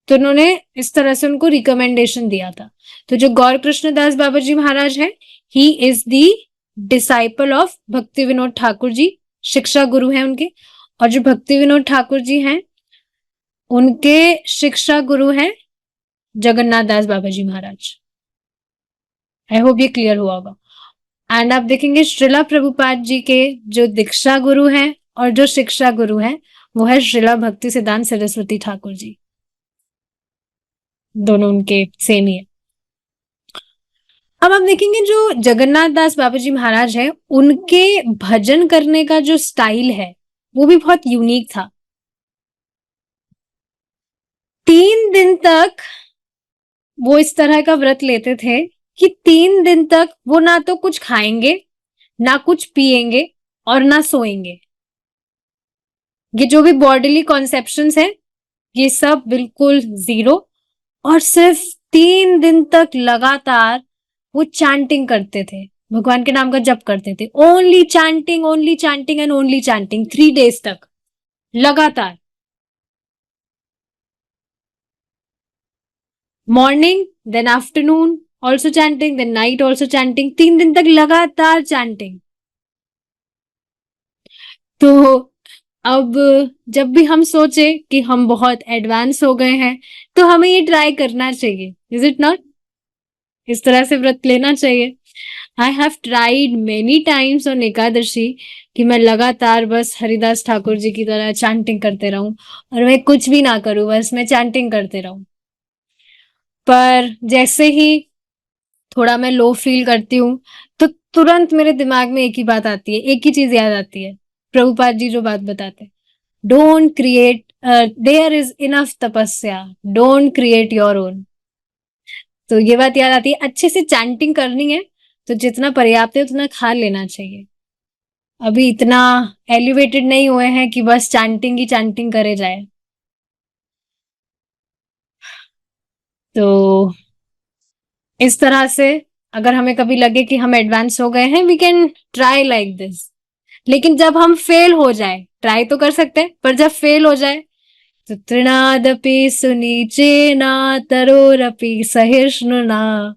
S1: तो उन्होंने इस तरह से उनको रिकमेंडेशन दिया था। तो जो गौर कृष्ण दास बाबा जी महाराज है, he is the disciple of भक्ति विनोद ठाकुर जी, शिक्षा गुरु हैं उनके। और जो भक्ति विनोद ठाकुर जी हैं उनके शिक्षा गुरु हैं जगन्नाथ दास बाबा जी महाराज। आई होप ये क्लियर हुआ होगा। एंड आप देखेंगे श्रीला प्रभुपाद जी के जो दीक्षा गुरु हैं और जो शिक्षा गुरु हैं वो है श्रीला भक्ति सिद्धांत सरस्वती ठाकुर जी, दोनों उनके सेम ही है। अब आप देखेंगे जो जगन्नाथ दास बाबा जी महाराज है, उनके भजन करने का जो स्टाइल है वो भी बहुत यूनिक था। 3 दिन तक वो इस तरह का व्रत लेते थे कि 3 दिन तक वो ना तो कुछ खाएंगे, ना कुछ पिएंगे और ना सोएंगे। ये जो भी बॉडीली कॉन्सेप्शंस है ये सब बिल्कुल जीरो, और सिर्फ 3 दिन तक लगातार वो चैंटिंग करते थे, भगवान के नाम का जप करते थे। Only chanting and only chanting 3 days तक। लगातार, morning then afternoon also chanting, then night also chanting, 3 दिन तक लगातार चैंटिंग। तो अब जब भी हम सोचे कि हम बहुत एडवांस हो गए हैं, तो हमें ये ट्राई करना चाहिए, इज इट नॉट? इस तरह से व्रत लेना चाहिए। I have tried many times on Ekadashi कि मैं लगातार बस हरिदास ठाकुर जी की तरह चैंटिंग करते रहूं और मैं कुछ भी ना करूं, बस मैं चैंटिंग करते रहूं। पर जैसे ही थोड़ा मैं लो फील करती हूँ, तो तुरंत मेरे दिमाग में एक ही बात आती है, एक ही चीज याद आती है, प्रभुपाद जी जो बात बताते हैं, don't create, there is enough tapasya, don't create your own. तो ये बात याद आती है, अच्छे से चैंटिंग करनी है तो जितना पर्याप्त है उतना खा लेना चाहिए। अभी इतना एलिवेटेड नहीं हुए हैं कि बस चैंटिंग ही चैंटिंग करे जाए। तो इस तरह से अगर हमें कभी लगे कि हम एडवांस हो गए हैं, we can try like this. लेकिन जब हम फेल हो जाए, ट्राई तो कर सकते हैं, पर जब फेल हो जाए तो तृणादपि सुनीचेना तरोरपि सहिष्णुना।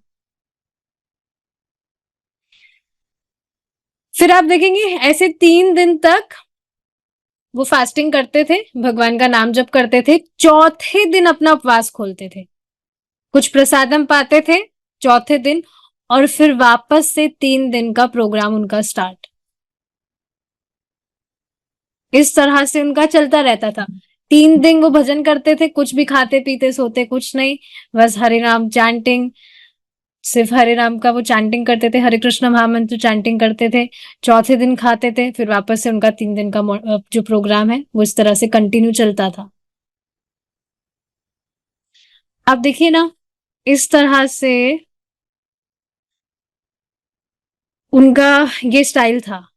S1: फिर आप देखेंगे ऐसे 3 दिन तक वो फास्टिंग करते थे, भगवान का नाम जप करते थे, चौथे दिन अपना उपवास खोलते थे, कुछ प्रसादम पाते थे चौथे दिन, और फिर वापस से 3 दिन का प्रोग्राम उनका स्टार्ट। इस तरह से उनका चलता रहता था। 3 दिन वो भजन करते थे, कुछ भी खाते पीते सोते कुछ नहीं, बस हरे नाम चैंटिंग, सिर्फ हरे राम का वो चैंटिंग करते थे, हरे कृष्ण महामंत्र चैंटिंग करते थे। चौथे दिन खाते थे, फिर वापस से उनका 3 दिन का जो प्रोग्राम है वो इस तरह से कंटिन्यू चलता था। आप देखिए ना, इस तरह से उनका ये स्टाइल था,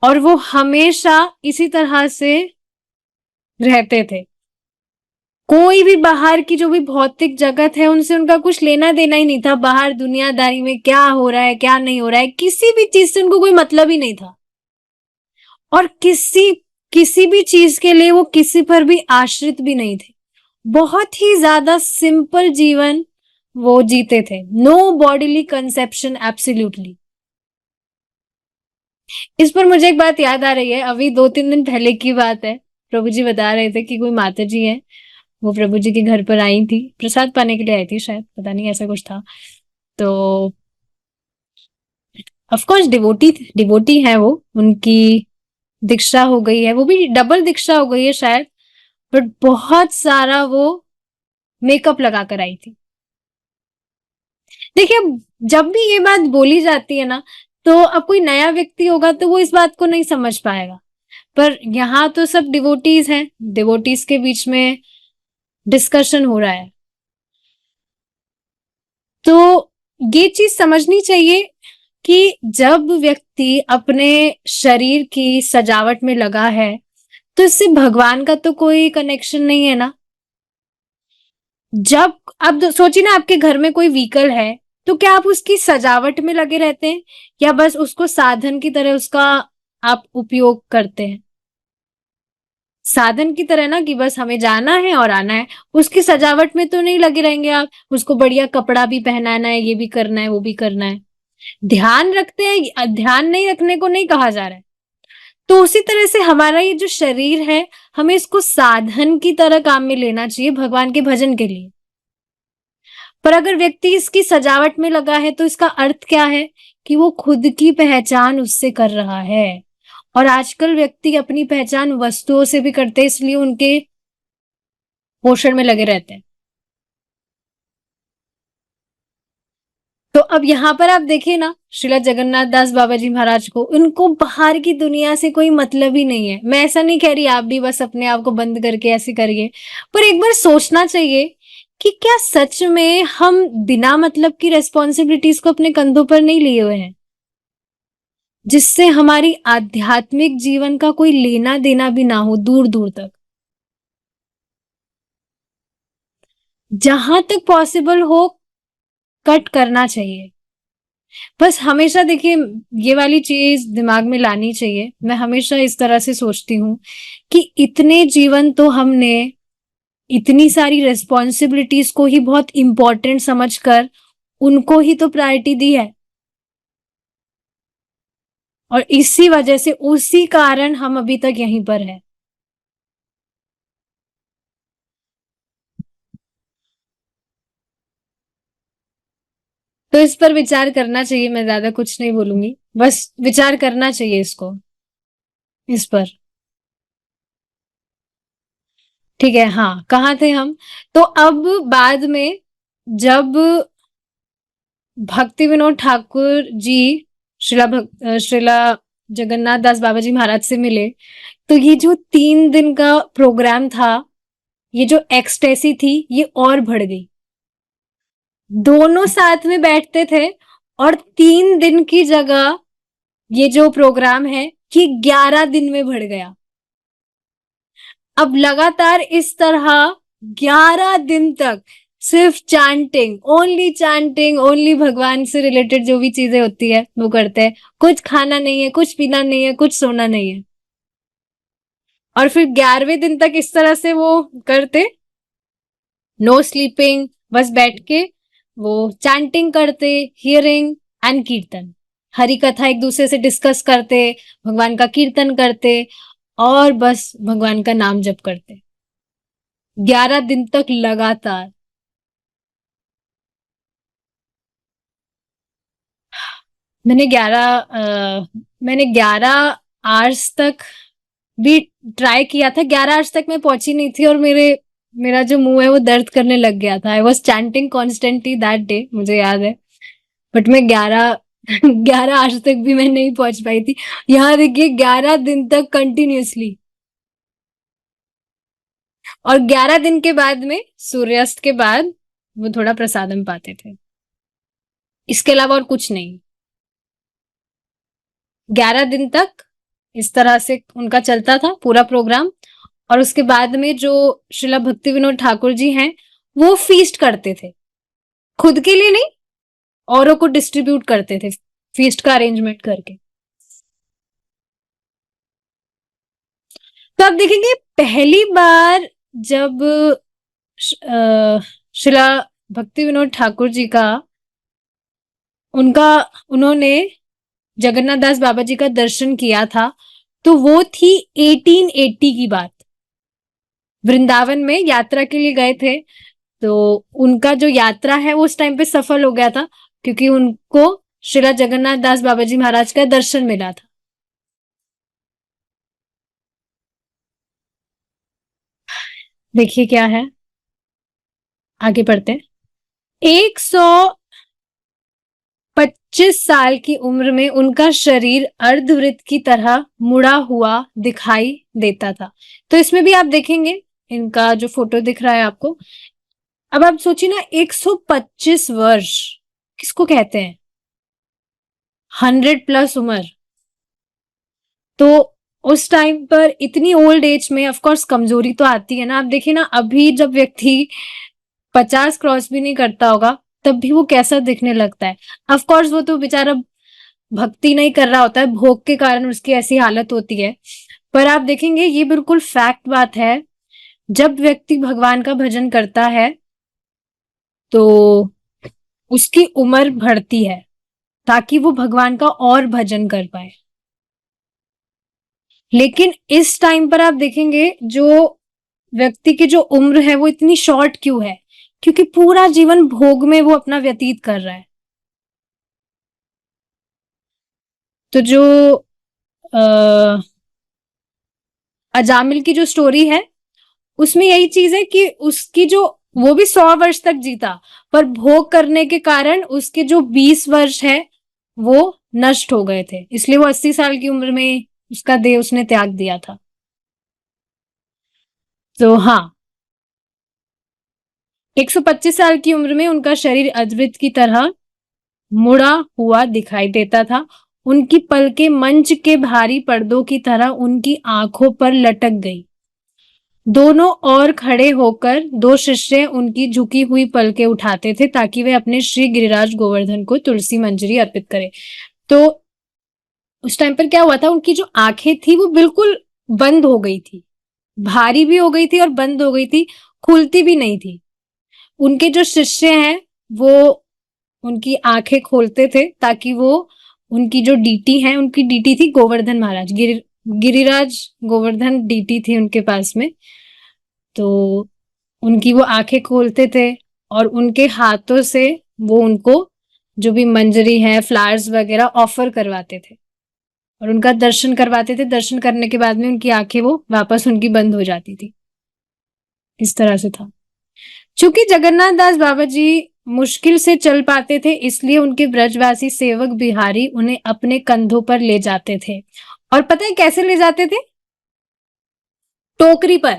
S1: और वो हमेशा इसी तरह से रहते थे। कोई भी बाहर की जो भी भौतिक जगत है उनसे उनका कुछ लेना देना ही नहीं था। बाहर दुनियादारी में क्या हो रहा है क्या नहीं हो रहा है, किसी भी चीज से उनको कोई मतलब ही नहीं था। और किसी किसी भी चीज के लिए वो किसी पर भी आश्रित भी नहीं थे। बहुत ही ज्यादा सिंपल जीवन वो जीते थे। No bodily conception, absolutely. इस पर मुझे एक बात याद आ रही है, अभी 2-3 दिन पहले की बात है। प्रभु जी बता रहे थे कि कोई माता जी है, वो प्रभु जी के घर पर आई थी, प्रसाद पाने के लिए आई थी शायद, पता नहीं ऐसा कुछ था। तो ऑफ कोर्स डिवोटी डिवोटी है वो, उनकी दीक्षा हो गई है, वो भी डबल दीक्षा हो गई है शायद। बट बहुत सारा वो मेकअप लगा कर आई थी। देखिए, जब भी ये बात बोली जाती है ना, तो अब कोई नया व्यक्ति होगा तो वो इस बात को नहीं समझ पाएगा। पर यहाँ तो सब डिवोटीज हैं, डिवोटीज के बीच में डिस्कशन हो रहा है। तो ये चीज समझनी चाहिए कि जब व्यक्ति अपने शरीर की सजावट में लगा है, तो इससे भगवान का तो कोई कनेक्शन नहीं है ना। जब अब सोचिए ना, आपके घर में कोई व्हीकल है, तो क्या आप उसकी सजावट में लगे रहते हैं, या बस उसको साधन की तरह उसका आप उपयोग करते हैं? साधन की तरह ना, कि बस हमें जाना है और आना है। उसकी सजावट में तो नहीं लगे रहेंगे आप, उसको बढ़िया कपड़ा भी पहनाना है, ये भी करना है वो भी करना है। ध्यान रखते हैं, ध्यान नहीं रखने को नहीं कहा जा रहा है। तो उसी तरह से हमारा ये जो शरीर है, हमें इसको साधन की तरह काम में लेना चाहिए भगवान के भजन के लिए। पर अगर व्यक्ति इसकी सजावट में लगा है, तो इसका अर्थ क्या है? कि वो खुद की पहचान उससे कर रहा है। और आजकल व्यक्ति अपनी पहचान वस्तुओं से भी करते हैं, इसलिए उनके पोषण में लगे रहते हैं। तो अब यहाँ पर आप देखिए ना, श्रीला जगन्नाथ दास बाबा जी महाराज को, उनको बाहर की दुनिया से कोई मतलब ही नहीं है। मैं ऐसा नहीं कह रही आप भी बस अपने आप को बंद करके ऐसे करिए, पर एक बार सोचना चाहिए कि क्या सच में हम बिना मतलब की रेस्पॉन्सिबिलिटीज को अपने कंधों पर नहीं लिए हुए हैं, जिससे हमारी आध्यात्मिक जीवन का कोई लेना देना भी ना हो दूर दूर तक। जहां तक पॉसिबल हो, कट करना चाहिए। बस हमेशा देखिए ये वाली चीज दिमाग में लानी चाहिए। मैं हमेशा इस तरह से सोचती हूँ कि इतने जीवन तो हमने इतनी सारी रिस्पॉन्सिबिलिटीज को ही बहुत इंपॉर्टेंट समझकर उनको ही तो प्रायोरिटी दी है, और इसी वजह से उसी कारण हम अभी तक यहीं पर हैं। तो इस पर विचार करना चाहिए, मैं ज्यादा कुछ नहीं बोलूंगी, बस विचार करना चाहिए इसको, इस पर। ठीक है, हाँ, कहाँ थे हम? तो अब बाद में जब भक्ति विनोद ठाकुर जी श्रीला जगन्नाथ दास बाबा जी महाराज से मिले, तो ये जो 3 दिन का प्रोग्राम था, ये जो एक्सटेसी थी, ये और बढ़ गई। दोनों साथ में बैठते थे, और 3 दिन की जगह ये जो प्रोग्राम है, ये 11 दिन में बढ़ गया। अब लगातार इस तरह 11 दिन तक सिर्फ चांटिंग, ओनली भगवान से रिलेटेड जो भी चीजें होती है वो करते हैं। कुछ खाना नहीं है, कुछ पीना नहीं है, कुछ सोना नहीं है। और फिर 11वें दिन तक इस तरह से वो करते, नो स्लीपिंग, बस बैठ के वो चैंटिंग करते, हियरिंग एंड कीर्तन, हरि कथा एक दूसरे से डिस्कस करते, भगवान का कीर्तन करते, और बस भगवान का नाम जप करते, 11 दिन तक लगातार। मैंने 11 आवर्स तक भी ट्राई किया था। 11 आवर्स तक मैं पहुंची नहीं थी, और मेरा जो मुंह है वो दर्द करने लग गया था। I was chanting constantly that day, मुझे याद है। बट मैं 11 11 आवर्स तक भी मैं नहीं पहुंच पाई थी। यहाँ देखिए 11 दिन तक कंटिन्यूअसली, और 11 दिन के बाद में सूर्यास्त के बाद वो थोड़ा प्रसादम पाते थे, इसके अलावा और कुछ नहीं। 11 दिन तक इस तरह से उनका चलता था पूरा प्रोग्राम। और उसके बाद में जो श्रीला भक्ति विनोद ठाकुर जी हैं, वो फीस्ट करते थे, खुद के लिए नहीं, औरों को डिस्ट्रीब्यूट करते थे, फीस्ट का अरेंजमेंट करके। तो आप देखेंगे पहली बार जब श्रीला भक्ति विनोद ठाकुर जी का उनका उन्होंने जगन्नाथ दास बाबा जी का दर्शन किया था, तो वो थी 1880 की बात। वृंदावन में यात्रा के लिए गए थे, तो उनका जो यात्रा है वो उस टाइम पे सफल हो गया था, क्योंकि उनको श्रीला जगन्नाथ दास बाबा जी महाराज का दर्शन मिला था। देखिए क्या है, आगे बढ़ते हैं। 125 साल की उम्र में उनका शरीर अर्धवृत्त की तरह मुड़ा हुआ दिखाई देता था। तो इसमें भी आप देखेंगे, इनका जो फोटो दिख रहा है आपको, अब आप सोचिए ना, 125 वर्ष किसको कहते हैं, 100+ उम्र। तो उस टाइम पर इतनी ओल्ड एज में ऑफ कोर्स कमजोरी तो आती है ना। आप देखिए ना, अभी जब व्यक्ति 50 क्रॉस भी नहीं करता होगा, तब भी वो कैसा दिखने लगता है। ऑफ कोर्स वो तो बेचारा भक्ति नहीं कर रहा होता है, भोग के कारण उसकी ऐसी हालत होती है। पर आप देखेंगे ये बिल्कुल फैक्ट बात है, जब व्यक्ति भगवान का भजन करता है तो उसकी उम्र बढ़ती है, ताकि वो भगवान का और भजन कर पाए। लेकिन इस टाइम पर आप देखेंगे जो व्यक्ति की जो उम्र है वो इतनी शॉर्ट क्यों है, क्योंकि पूरा जीवन भोग में वो अपना व्यतीत कर रहा है। तो जो अजामिल की जो स्टोरी है, उसमें यही चीज है कि उसकी जो, वो भी 100 वर्ष तक जीता, पर भोग करने के कारण उसके जो 20 वर्ष है वो नष्ट हो गए थे, इसलिए वो 80 साल की उम्र में उसका देह उसने त्याग दिया था। तो हाँ, 125 साल की उम्र में उनका शरीर अद्वैत की तरह मुड़ा हुआ दिखाई देता था। उनकी पलकें मंच के भारी पर्दों की तरह उनकी आंखों पर लटक गई। दोनों और खड़े होकर दो शिष्य उनकी झुकी हुई पलकें उठाते थे ताकि वे अपने श्री गिरिराज गोवर्धन को तुलसी मंजरी अर्पित करें। तो उस टाइम पर क्या हुआ था, उनकी जो आंखें थी वो बिल्कुल बंद हो गई थी, भारी भी हो गई थी और बंद हो गई थी, खुलती भी नहीं थी। उनके जो शिष्य हैं वो उनकी आंखें खोलते थे ताकि वो उनकी जो डीटी है, उनकी डीटी थी गोवर्धन महाराज, गिरिराज गोवर्धन डीटी थी उनके पास में। तो उनकी वो आंखें खोलते थे और उनके हाथों से वो उनको जो भी मंजरी है, फ्लावर्स वगैरह ऑफर करवाते थे और उनका दर्शन करवाते थे। दर्शन करने के बाद में उनकी आंखें वो वापस उनकी बंद हो जाती थी। इस तरह से था। चूंकि जगन्नाथ दास बाबा जी मुश्किल से चल पाते थे, इसलिए उनके ब्रजवासी सेवक बिहारी उन्हें अपने कंधों पर ले जाते थे। और पता है कैसे ले जाते थे? टोकरी पर।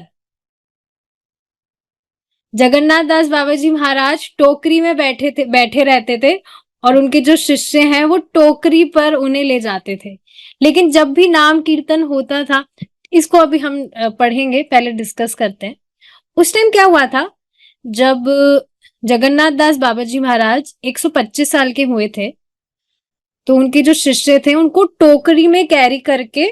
S1: जगन्नाथ दास बाबा जी महाराज टोकरी में बैठे रहते थे और उनके जो शिष्य हैं वो टोकरी पर उन्हें ले जाते थे। लेकिन जब भी नाम कीर्तन होता था, इसको अभी हम पढ़ेंगे, पहले डिस्कस करते हैं। उस टाइम क्या हुआ था, जब जगन्नाथ दास बाबा जी महाराज 125 साल के हुए थे, तो उनके जो शिष्य थे उनको टोकरी में कैरी करके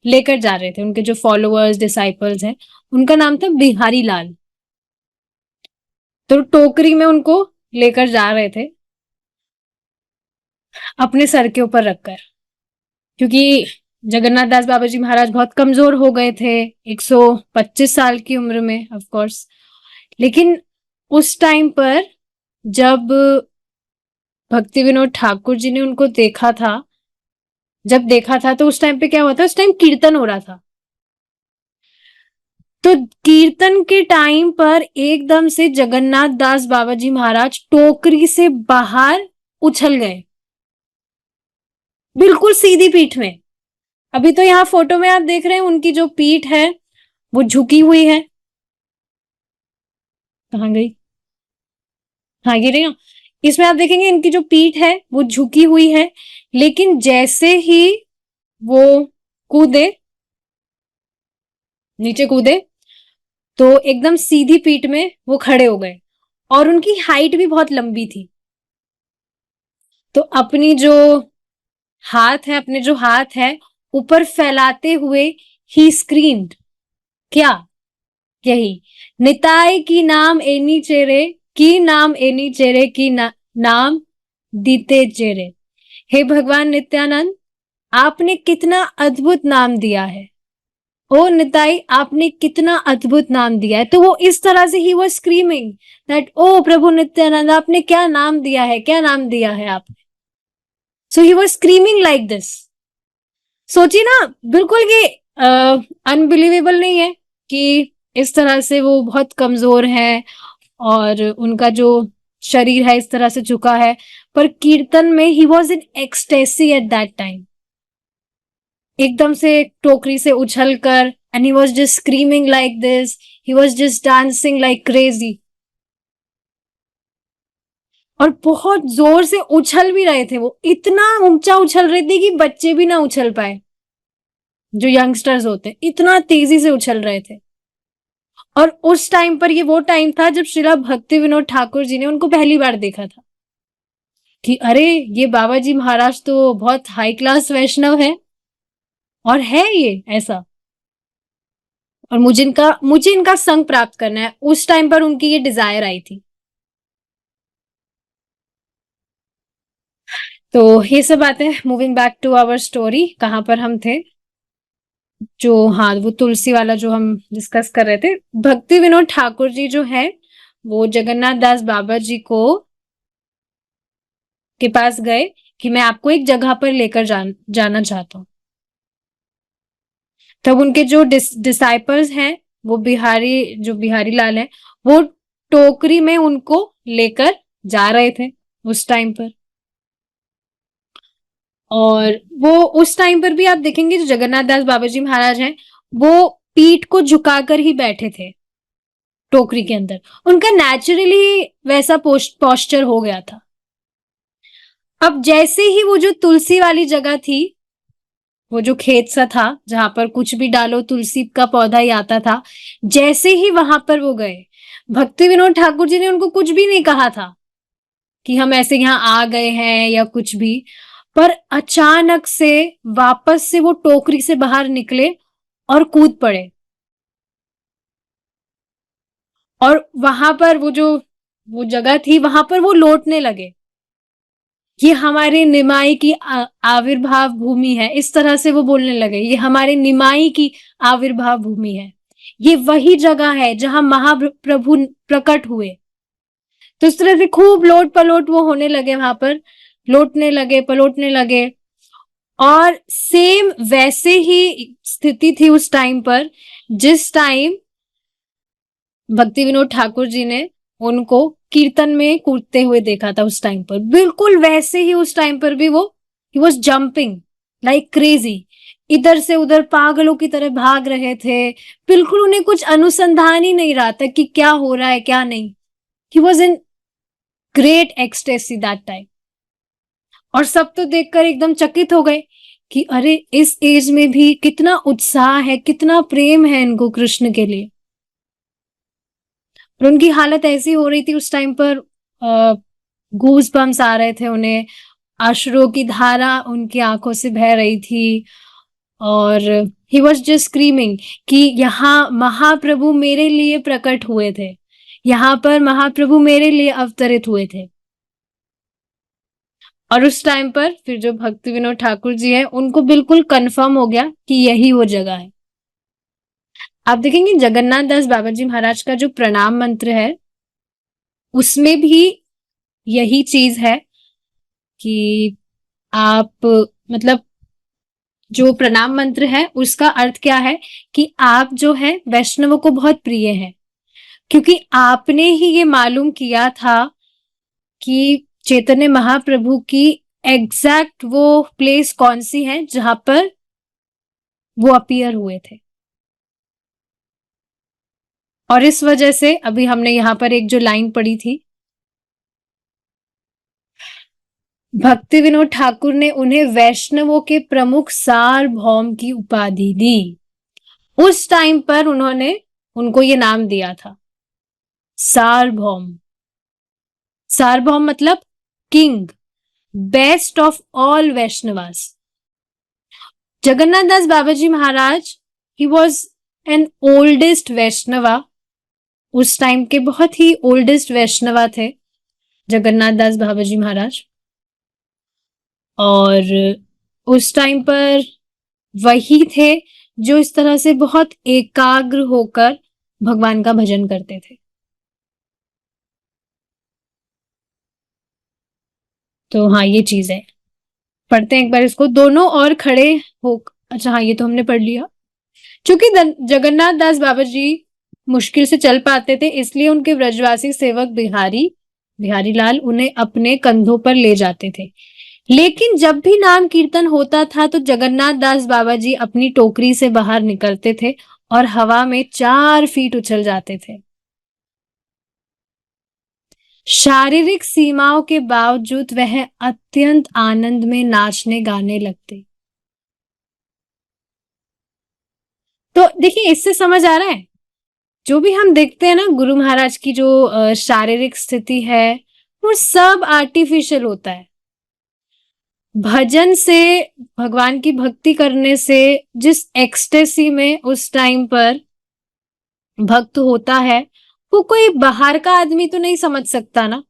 S1: लेकर जा रहे थे। उनके जो फॉलोअर्स, डिसाइपल्स हैं, उनका नाम था बिहारी लाल। तो टोकरी में उनको लेकर जा रहे थे अपने सर के ऊपर रखकर, क्योंकि जगन्नाथ दास बाबा जी महाराज बहुत कमजोर हो गए थे 125 साल की उम्र में, ऑफ कोर्स। लेकिन उस टाइम पर जब भक्ति विनोद ठाकुर जी ने उनको देखा था तो उस टाइम पे क्या हुआ था, उस टाइम कीर्तन हो रहा था। तो कीर्तन के टाइम पर एकदम से जगन्नाथ दास बाबा जी महाराज टोकरी से बाहर उछल गए, बिल्कुल सीधी पीठ में। अभी तो यहाँ फोटो में आप देख रहे हैं उनकी जो पीठ है वो झुकी हुई है। कहाँ गई? हाँ, ये रही ना। इसमें आप देखेंगे इनकी जो पीठ है वो झुकी हुई है, लेकिन जैसे ही वो कूदे, नीचे कूदे, तो एकदम सीधी पीठ में वो खड़े हो गए। और उनकी हाइट भी बहुत लंबी थी। तो अपने जो हाथ है ऊपर फैलाते हुए ही स्क्रीम्ड, क्या? यही, निताई की नाम एनी चेरे, की नाम एनी चेरे, की नाम दीते चेरे। हे भगवान नित्यानंद, आपने कितना अद्भुत नाम दिया है। ओ निताई, आपने कितना अद्भुत नाम दिया है। तो वो इस तरह से ही वो स्क्रीमिंग दैट ओ प्रभु नित्यानंद, आपने क्या नाम दिया है, क्या नाम दिया है आपने। So he was screaming like this. सोचिए ना, बिल्कुल ये अनबिलीवेबल नहीं है कि इस तरह से वो बहुत कमजोर है और उनका जो शरीर है इस तरह से झुका है, पर कीर्तन में he was in ecstasy at that time. एकदम से टोकरी से उछलकर, and he was just screaming like this, he was just dancing like crazy. और बहुत जोर से उछल भी रहे थे, वो इतना ऊंचा उछल रहे थे कि बच्चे भी ना उछल पाए। जो यंगस्टर्स होते इतना तेजी से उछल रहे थे। और उस टाइम पर, ये वो टाइम था जब श्रीला भक्ति विनोद ठाकुर जी ने उनको पहली बार देखा था कि अरे ये बाबा जी महाराज तो बहुत हाई क्लास वैष्णव है, और है ये ऐसा, और मुझे इनका संग प्राप्त करना है। उस टाइम पर उनकी ये डिजायर आई थी। तो ये सब बातें, moving back to our story, कहां पर हम थे? जो, हाँ, वो तुलसी वाला जो हम डिस्कस कर रहे थे। भक्ति विनोद ठाकुर जी जो है वो जगन्नाथ दास बाबा जी को के पास गए कि मैं आपको एक जगह पर लेकर जाना चाहता हूँ। तब उनके जो डिसाइपल्स हैं, वो बिहारी लाल हैं, वो टोकरी में उनको लेकर जा रहे थे उस टाइम पर। और वो उस टाइम पर भी आप देखेंगे जो जगन्नाथ दास बाबा जी महाराज हैं वो पीठ को झुकाकर ही बैठे थे टोकरी के अंदर। उनका नेचुरली वैसा पोस्चर हो गया था। अब जैसे ही वो जो तुलसी वाली जगह थी वो जो खेत सा था जहां पर कुछ भी डालो तुलसी का पौधा ही आता था, जैसे ही वहां पर वो गए, भक्ति विनोद ठाकुर जी ने उनको कुछ भी नहीं कहा था कि हम ऐसे यहाँ आ गए हैं या कुछ भी, पर अचानक से वापस से वो टोकरी से बाहर निकले और कूद पड़े। और वहां पर वो जगह थी वहां पर वो लौटने लगे। ये हमारे निमाई की आविर्भाव भूमि है, इस तरह से वो बोलने लगे, ये हमारे निमाई की आविर्भाव भूमि है, ये वही जगह है जहां महाप्रभु प्रकट हुए। तो इस तरह से खूब लोट पलोट वो होने लगे वहां पर, लौटने लगे पलटने लगे। और सेम वैसे ही स्थिति थी उस टाइम पर जिस टाइम भक्ति विनोद ठाकुर जी ने उनको कीर्तन में कूदते हुए देखा था। उस टाइम पर बिल्कुल वैसे ही उस टाइम पर भी वो he was jumping like crazy, इधर से उधर पागलों की तरह भाग रहे थे। बिल्कुल उन्हें कुछ अनुसंधान ही नहीं रहा था कि क्या हो रहा है क्या नहीं। ही was in great ecstasy that time. और सब तो देखकर एकदम चकित हो गए कि अरे इस एज में भी कितना उत्साह है, कितना प्रेम है इनको कृष्ण के लिए। और उनकी हालत ऐसी हो रही थी उस टाइम पर, गूज बम्स आ रहे थे उन्हें, अश्रुओं की धारा उनकी आंखों से बह रही थी। और ही वॉज जस्ट स्क्रीमिंग कि यहाँ महाप्रभु मेरे लिए प्रकट हुए थे, यहाँ पर महाप्रभु मेरे लिए अवतरित हुए थे। और उस टाइम पर फिर जो भक्ति विनोद ठाकुर जी है उनको बिल्कुल कंफर्म हो गया कि यही वो जगह है। आप देखेंगे जगन्नाथ दास बाबा जी महाराज का जो प्रणाम मंत्र है उसमें भी यही चीज है कि आप मतलब जो प्रणाम मंत्र है उसका अर्थ क्या है कि आप जो है वैष्णवों को बहुत प्रिय हैं, क्योंकि आपने ही ये मालूम किया था कि चैतन्य महाप्रभु की एग्जैक्ट वो प्लेस कौन सी है जहां पर वो अपीयर हुए थे। और इस वजह से अभी हमने यहां पर एक जो लाइन पढ़ी थी, भक्ति विनोद ठाकुर ने उन्हें वैष्णवों के प्रमुख सार्वभौम की उपाधि दी। उस टाइम पर उन्होंने उनको ये नाम दिया था सार्वभौम। सार्वभौम मतलब king, best of all Vaishnavas. Jagannath Das Babaji Maharaj he was an oldest Vaishnava, उस टाइम के बहुत ही ओल्डेस्ट वैष्णवा थे जगन्नाथ दास बाबाजी महाराज। और उस टाइम पर वही थे जो इस तरह से बहुत एकाग्र होकर भगवान का भजन करते थे। तो हाँ ये चीज है। पढ़ते हैं एक बार इसको, दोनों और खड़े हो। अच्छा हाँ ये तो हमने पढ़ लिया। क्योंकि जगन्नाथ दास बाबा जी मुश्किल से चल पाते थे इसलिए उनके ब्रजवासी सेवक बिहारी बिहारी लाल उन्हें अपने कंधों पर ले जाते थे। लेकिन जब भी नाम कीर्तन होता था तो जगन्नाथ दास बाबा जी अपनी टोकरी से बाहर निकलते थे और हवा में 4 फीट उछल जाते थे। शारीरिक सीमाओं के बावजूद वह अत्यंत आनंद में नाचने गाने लगते। तो देखिए इससे समझ आ रहा है, जो भी हम देखते हैं ना गुरु महाराज की जो शारीरिक स्थिति है वो सब आर्टिफिशियल होता है। भजन से, भगवान की भक्ति करने से जिस एक्सटेसी में उस टाइम पर भक्त होता है वो कोई बाहर का आदमी तो नहीं समझ सकता ना।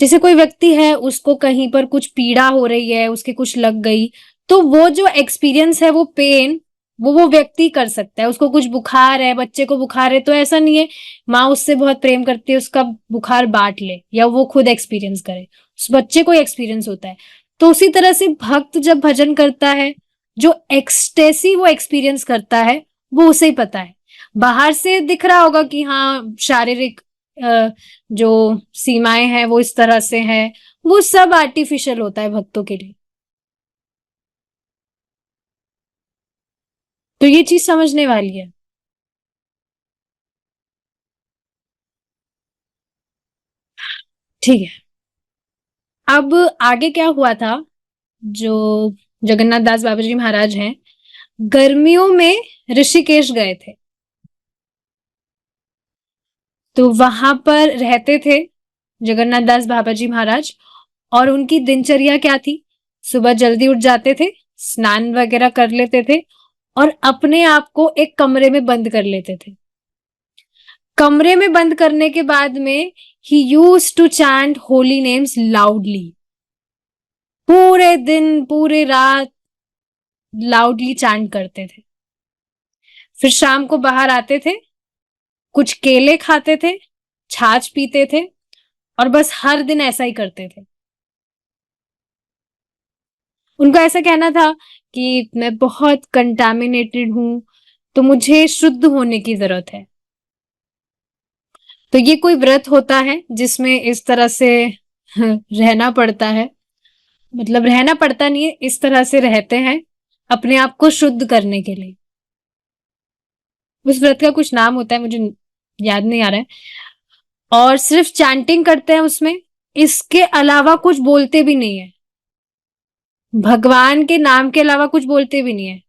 S1: जैसे कोई व्यक्ति है उसको कहीं पर कुछ पीड़ा हो रही है, उसके कुछ लग गई, तो वो जो एक्सपीरियंस है वो पेन वो व्यक्ति कर सकता है। उसको कुछ बुखार है, बच्चे को बुखार है, तो ऐसा नहीं है माँ उससे बहुत प्रेम करती है उसका बुखार बांट ले या वो खुद एक्सपीरियंस करे, उस बच्चे को एक्सपीरियंस होता है। तो उसी तरह से भक्त जब भजन करता है, जो एक्सटेसी वो एक्सपीरियंस करता है वो उसे ही पता है। बाहर से दिख रहा होगा कि हाँ शारीरिक जो सीमाएं हैं वो इस तरह से हैं, वो सब आर्टिफिशियल होता है भक्तों के लिए। तो ये चीज समझने वाली है। ठीक है, अब आगे क्या हुआ था, जो जगन्नाथ दास बाबा जी महाराज हैं, गर्मियों में ऋषिकेश गए थे। तो वहां पर रहते थे जगन्नाथ दास बाबा जी महाराज, और उनकी दिनचर्या क्या थी? सुबह जल्दी उठ जाते थे, स्नान वगैरह कर लेते थे और अपने आप को एक कमरे में बंद कर लेते थे। कमरे में बंद करने के बाद में he use to chant holy names loudly. पूरे दिन पूरे रात लाउडली चैंट करते थे। फिर शाम को बाहर आते थे, कुछ केले खाते थे, छाछ पीते थे और बस हर दिन ऐसा ही करते थे। उनका ऐसा कहना था कि मैं बहुत कंटामिनेटेड हूं, तो मुझे शुद्ध होने की जरूरत है। तो ये कोई व्रत होता है जिसमें इस तरह से रहना पड़ता है, मतलब रहना पड़ता नहीं है, इस तरह से रहते हैं अपने आप को शुद्ध करने के लिए। उस व्रत का कुछ नाम होता है, मुझे याद नहीं आ रहा है। और सिर्फ चैंटिंग करते हैं उसमें, इसके अलावा कुछ बोलते भी नहीं है, भगवान के नाम के अलावा कुछ बोलते भी नहीं है।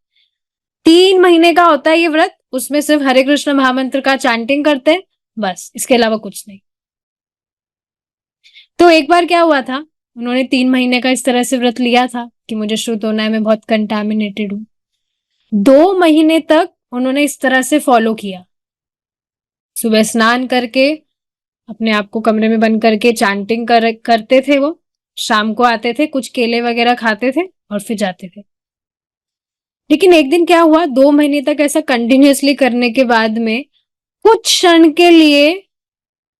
S1: 3 महीने का होता है ये व्रत, उसमें सिर्फ हरे कृष्ण महामंत्र का चैंटिंग करते हैं, बस इसके अलावा कुछ नहीं। तो एक बार क्या हुआ था, उन्होंने 3 महीने का इस तरह से व्रत लिया था कि मुझे शुद्ध होना है, मैं बहुत कंटामिनेटेड हूं। 2 महीने तक उन्होंने इस तरह से फॉलो किया। सुबह स्नान करके अपने आप को कमरे में बंद करके चैंटिंग करते थे वो। शाम को आते थे, कुछ केले वगैरह खाते थे और फिर जाते थे। लेकिन एक दिन क्या हुआ, 2 महीने तक ऐसा कंटिन्यूअसली करने के बाद में कुछ क्षण के लिए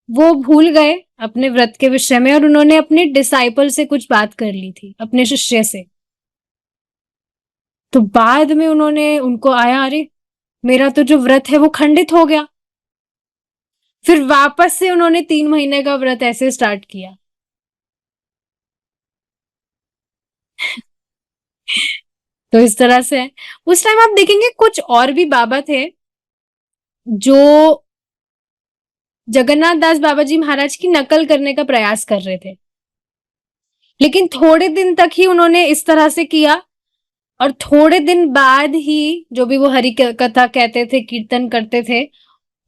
S1: वो भूल गए अपने व्रत के विषय में और उन्होंने अपने डिसाइपल से कुछ बात कर ली थी, अपने शिष्य से। तो बाद में उन्होंने, उनको आया, अरे मेरा तो जो व्रत है वो खंडित हो गया। फिर वापस से उन्होंने 3 महीने का व्रत ऐसे स्टार्ट किया। तो इस तरह से है। उस टाइम आप देखेंगे कुछ और भी बाबा थे जो जगन्नाथ दास बाबा जी महाराज की नकल करने का प्रयास कर रहे थे, लेकिन थोड़े दिन तक ही उन्होंने इस तरह से किया और थोड़े दिन बाद ही जो भी वो हरि कथा कहते थे, कीर्तन करते थे,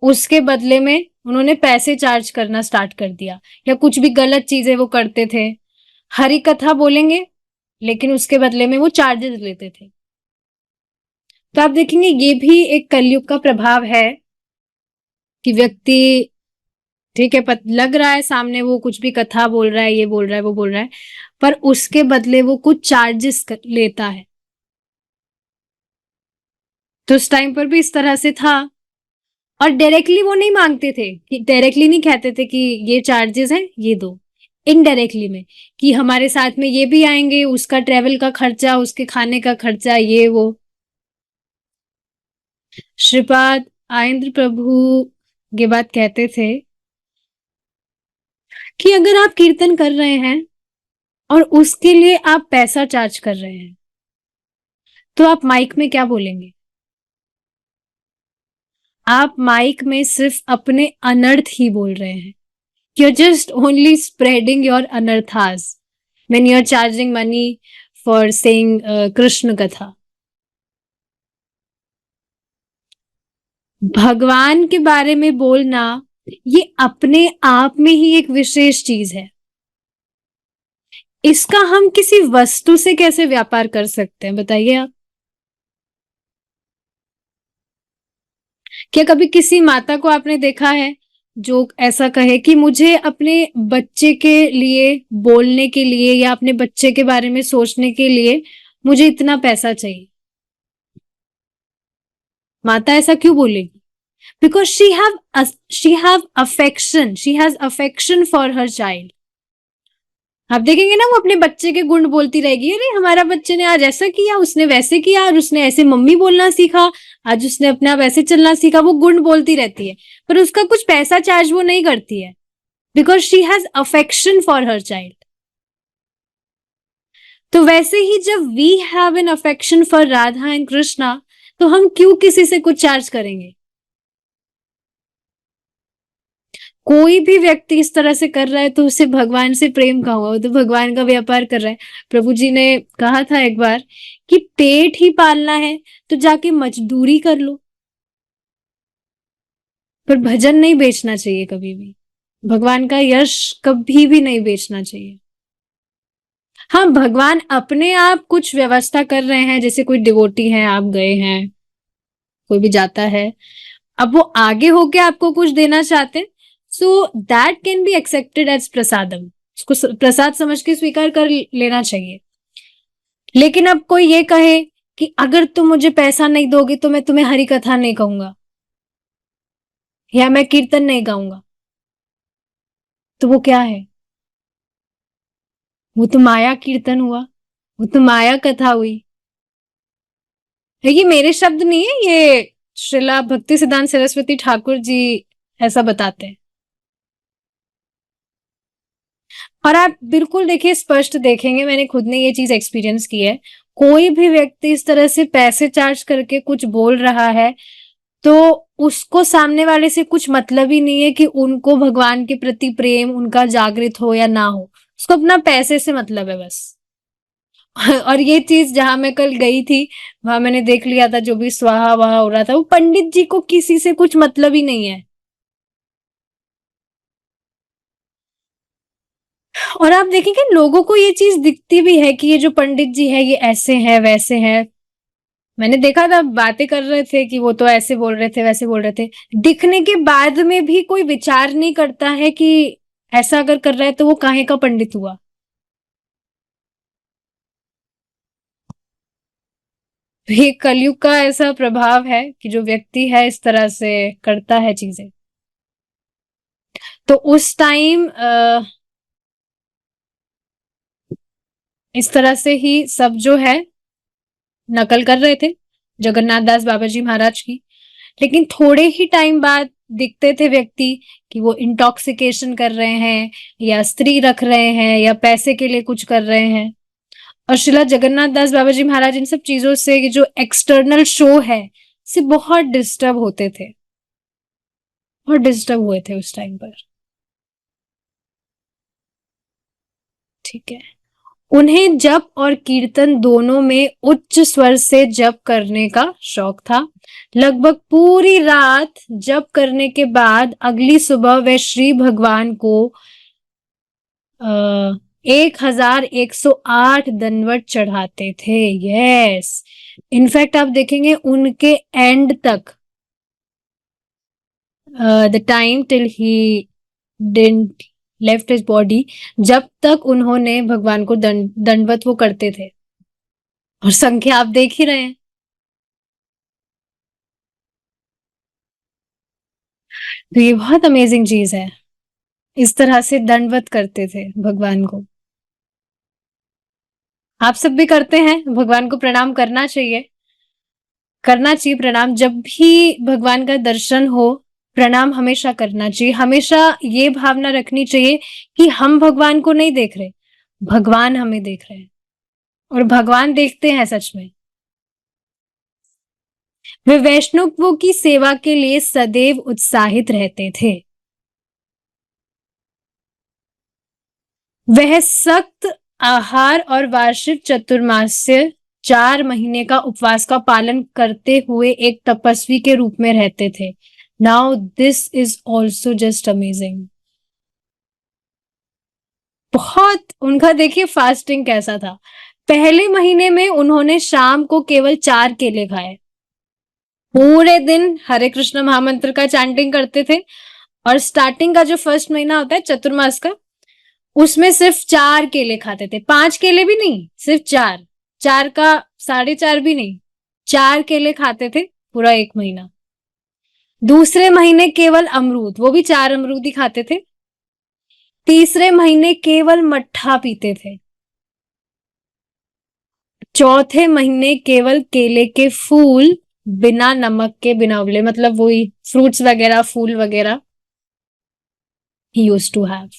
S1: उसके बदले में उन्होंने पैसे चार्ज करना स्टार्ट कर दिया, या कुछ भी गलत चीजें वो करते थे। हरि कथा बोलेंगे लेकिन उसके बदले में वो चार्जेस लेते थे। तो आप देखेंगे ये भी एक कलयुग का प्रभाव है कि व्यक्ति, ठीक है, लग रहा है सामने वो कुछ भी कथा बोल रहा है, ये बोल रहा है, वो बोल रहा है, पर उसके बदले वो कुछ चार्जेस लेता है। तो उस टाइम पर भी इस तरह से था। और डायरेक्टली वो नहीं मांगते थे, कि डायरेक्टली नहीं कहते थे कि ये चार्जेस हैं ये दो, इनडायरेक्टली में कि हमारे साथ में ये भी आएंगे, उसका ट्रेवल का खर्चा, उसके खाने का खर्चा, ये वो। श्रीपाद आयेंद्र प्रभु ये बात कहते थे कि अगर आप कीर्तन कर रहे हैं और उसके लिए आप पैसा चार्ज कर रहे हैं, तो आप माइक में क्या बोलेंगे? आप माइक में सिर्फ अपने अनर्थ ही बोल रहे हैं। You're just only spreading your anarthas when you're charging money for saying Krishna Katha. भगवान के बारे में बोलना ये अपने आप में ही एक विशेष चीज है। इसका हम किसी वस्तु से कैसे व्यापार कर सकते हैं, बताइए आप। क्या कभी किसी माता को आपने देखा है जो ऐसा कहे कि मुझे अपने बच्चे के लिए बोलने के लिए या अपने बच्चे के बारे में सोचने के लिए मुझे इतना पैसा चाहिए? माता ऐसा क्यों बोलेगी? Because she have affection, she has affection for her child. आप देखेंगे ना, वो अपने बच्चे के गुण बोलती रहेगी, अरे हमारा बच्चे ने आज ऐसा किया, उसने वैसे किया, और उसने ऐसे मम्मी बोलना सीखा, आज उसने अपने आप ऐसे चलना सीखा। वो गुण बोलती रहती है, पर उसका कुछ पैसा चार्ज वो नहीं करती है, because she has affection for her child. तो वैसे ही जब we have an affection for Radha and Krishna, तो हम क्यों किसी से कुछ चार्ज करेंगे? कोई भी व्यक्ति इस तरह से कर रहा है तो उसे भगवान से प्रेम कहाँ हुआ, वो तो भगवान का व्यापार कर रहा है। प्रभु जी ने कहा था एक बार कि पेट ही पालना है तो जाके मजदूरी कर लो, पर भजन नहीं बेचना चाहिए कभी भी, भगवान का यश कभी भी नहीं बेचना चाहिए। हाँ, भगवान अपने आप कुछ व्यवस्था कर रहे हैं, जैसे कोई डिवोटी है, आप गए हैं, कोई भी जाता है, अब वो आगे होके आपको कुछ देना चाहते हैं, so that can be accepted as prasadam, उसको प्रसाद समझ के स्वीकार कर लेना चाहिए। लेकिन अब कोई ये कहे कि अगर तुम मुझे पैसा नहीं दोगे तो मैं तुम्हें हरि कथा नहीं कहूंगा या मैं कीर्तन नहीं गाऊंगा, तो वो क्या है? वो तो माया कीर्तन हुआ, वो तो माया कथा हुई। ये मेरे शब्द नहीं है, ये श्रीला भक्ति सिद्धांत सरस्वती ठाकुर जी ऐसा बताते हैं। और आप बिल्कुल देखिए, स्पष्ट देखेंगे, मैंने खुद ने ये चीज एक्सपीरियंस की है, कोई भी व्यक्ति इस तरह से पैसे चार्ज करके कुछ बोल रहा है तो उसको सामने वाले से कुछ मतलब ही नहीं है कि उनको भगवान के प्रति प्रेम उनका जागृत हो या ना हो, उसको अपना पैसे से मतलब है बस। और ये चीज जहां मैं कल गई थी, वहां मैंने देख लिया था जो भी स्वाहा वहा हो रहा था, वो पंडित जी को किसी से कुछ मतलब ही नहीं है। और आप देखेंगे लोगों को ये चीज दिखती भी है कि ये जो पंडित जी है ये ऐसे हैं वैसे हैं। मैंने देखा था, बातें कर रहे थे कि वो तो ऐसे बोल रहे थे वैसे बोल रहे थे, दिखने के बाद में भी कोई विचार नहीं करता है कि ऐसा अगर कर रहा है तो वो काहे का पंडित हुआ। तो ये कलयुग का ऐसा प्रभाव है कि जो व्यक्ति है इस तरह से करता है चीजें। तो उस टाइम इस तरह से ही सब जो है नकल कर रहे थे जगन्नाथ दास बाबा जी महाराज की। लेकिन थोड़े ही टाइम बाद दिखते थे व्यक्ति कि वो इंटॉक्सिकेशन कर रहे हैं या स्त्री रख रहे हैं या पैसे के लिए कुछ कर रहे हैं। और श्रीला जगन्नाथ दास बाबा जी महाराज इन सब चीजों से, जो एक्सटर्नल शो है, से बहुत डिस्टर्ब होते थे, बहुत डिस्टर्ब हुए थे उस टाइम पर। ठीक है। उन्हें जप और कीर्तन दोनों में उच्च स्वर से जप करने का शौक था। लगभग पूरी रात जप करने के बाद अगली सुबह वे श्री भगवान को 1108 दंडवत चढ़ाते थे। यस, इनफैक्ट आप देखेंगे उनके एंड तक, the time till he didn't left his body, जब तक उन्होंने भगवान को दंडवत वो करते थे। और संख्या आप देख ही रहे हैं। तो ये बहुत अमेजिंग चीज है, इस तरह से दंडवत करते थे भगवान को। आप सब भी करते हैं, भगवान को प्रणाम करना चाहिए, करना चाहिए प्रणाम, जब भी भगवान का दर्शन हो प्रणाम हमेशा करना चाहिए। हमेशा ये भावना रखनी चाहिए कि हम भगवान को नहीं देख रहे, भगवान हमें देख रहे हैं, और भगवान देखते हैं सच में। वे वैष्णवों की सेवा के लिए सदैव उत्साहित रहते थे। वह सख्त आहार और वार्षिक चतुर्मास्य 4 महीने का उपवास का पालन करते हुए एक तपस्वी के रूप में रहते थे। Now this is also just amazing. बहुत उनका देखिए फास्टिंग कैसा था। पहले महीने में उन्होंने शाम को केवल 4 केले खाए, पूरे दिन हरे कृष्ण महामंत्र का चैंटिंग करते थे। और स्टार्टिंग का जो फर्स्ट महीना होता है चतुर्मास का, उसमें सिर्फ 4 केले खाते थे, 5 केले भी नहीं, सिर्फ 4, 4 का 4.5 भी नहीं, 4 केले खाते थे पूरा एक महीना। दूसरे महीने केवल अमरूद, वो भी 4 अमरूद ही खाते थे। तीसरे महीने केवल मट्ठा पीते थे। चौथे महीने केवल केले के फूल, बिना नमक के, बिना उबले, मतलब वही फ्रूट्स वगैरह फूल वगैरह he used to have.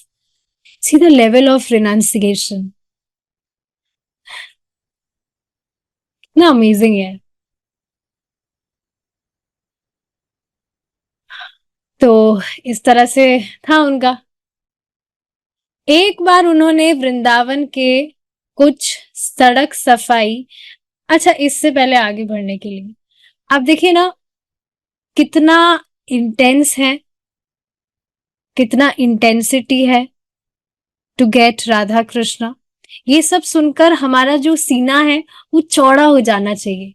S1: See the level of renunciation, ना अमेजिंग है। तो इस तरह से था उनका। एक बार उन्होंने वृंदावन के कुछ सड़क सफाई, अच्छा इससे पहले आगे बढ़ने के लिए आप देखिए ना कितना इंटेंस है, कितना इंटेंसिटी है टू गेट राधा कृष्णा। ये सब सुनकर हमारा जो सीना है वो चौड़ा हो जाना चाहिए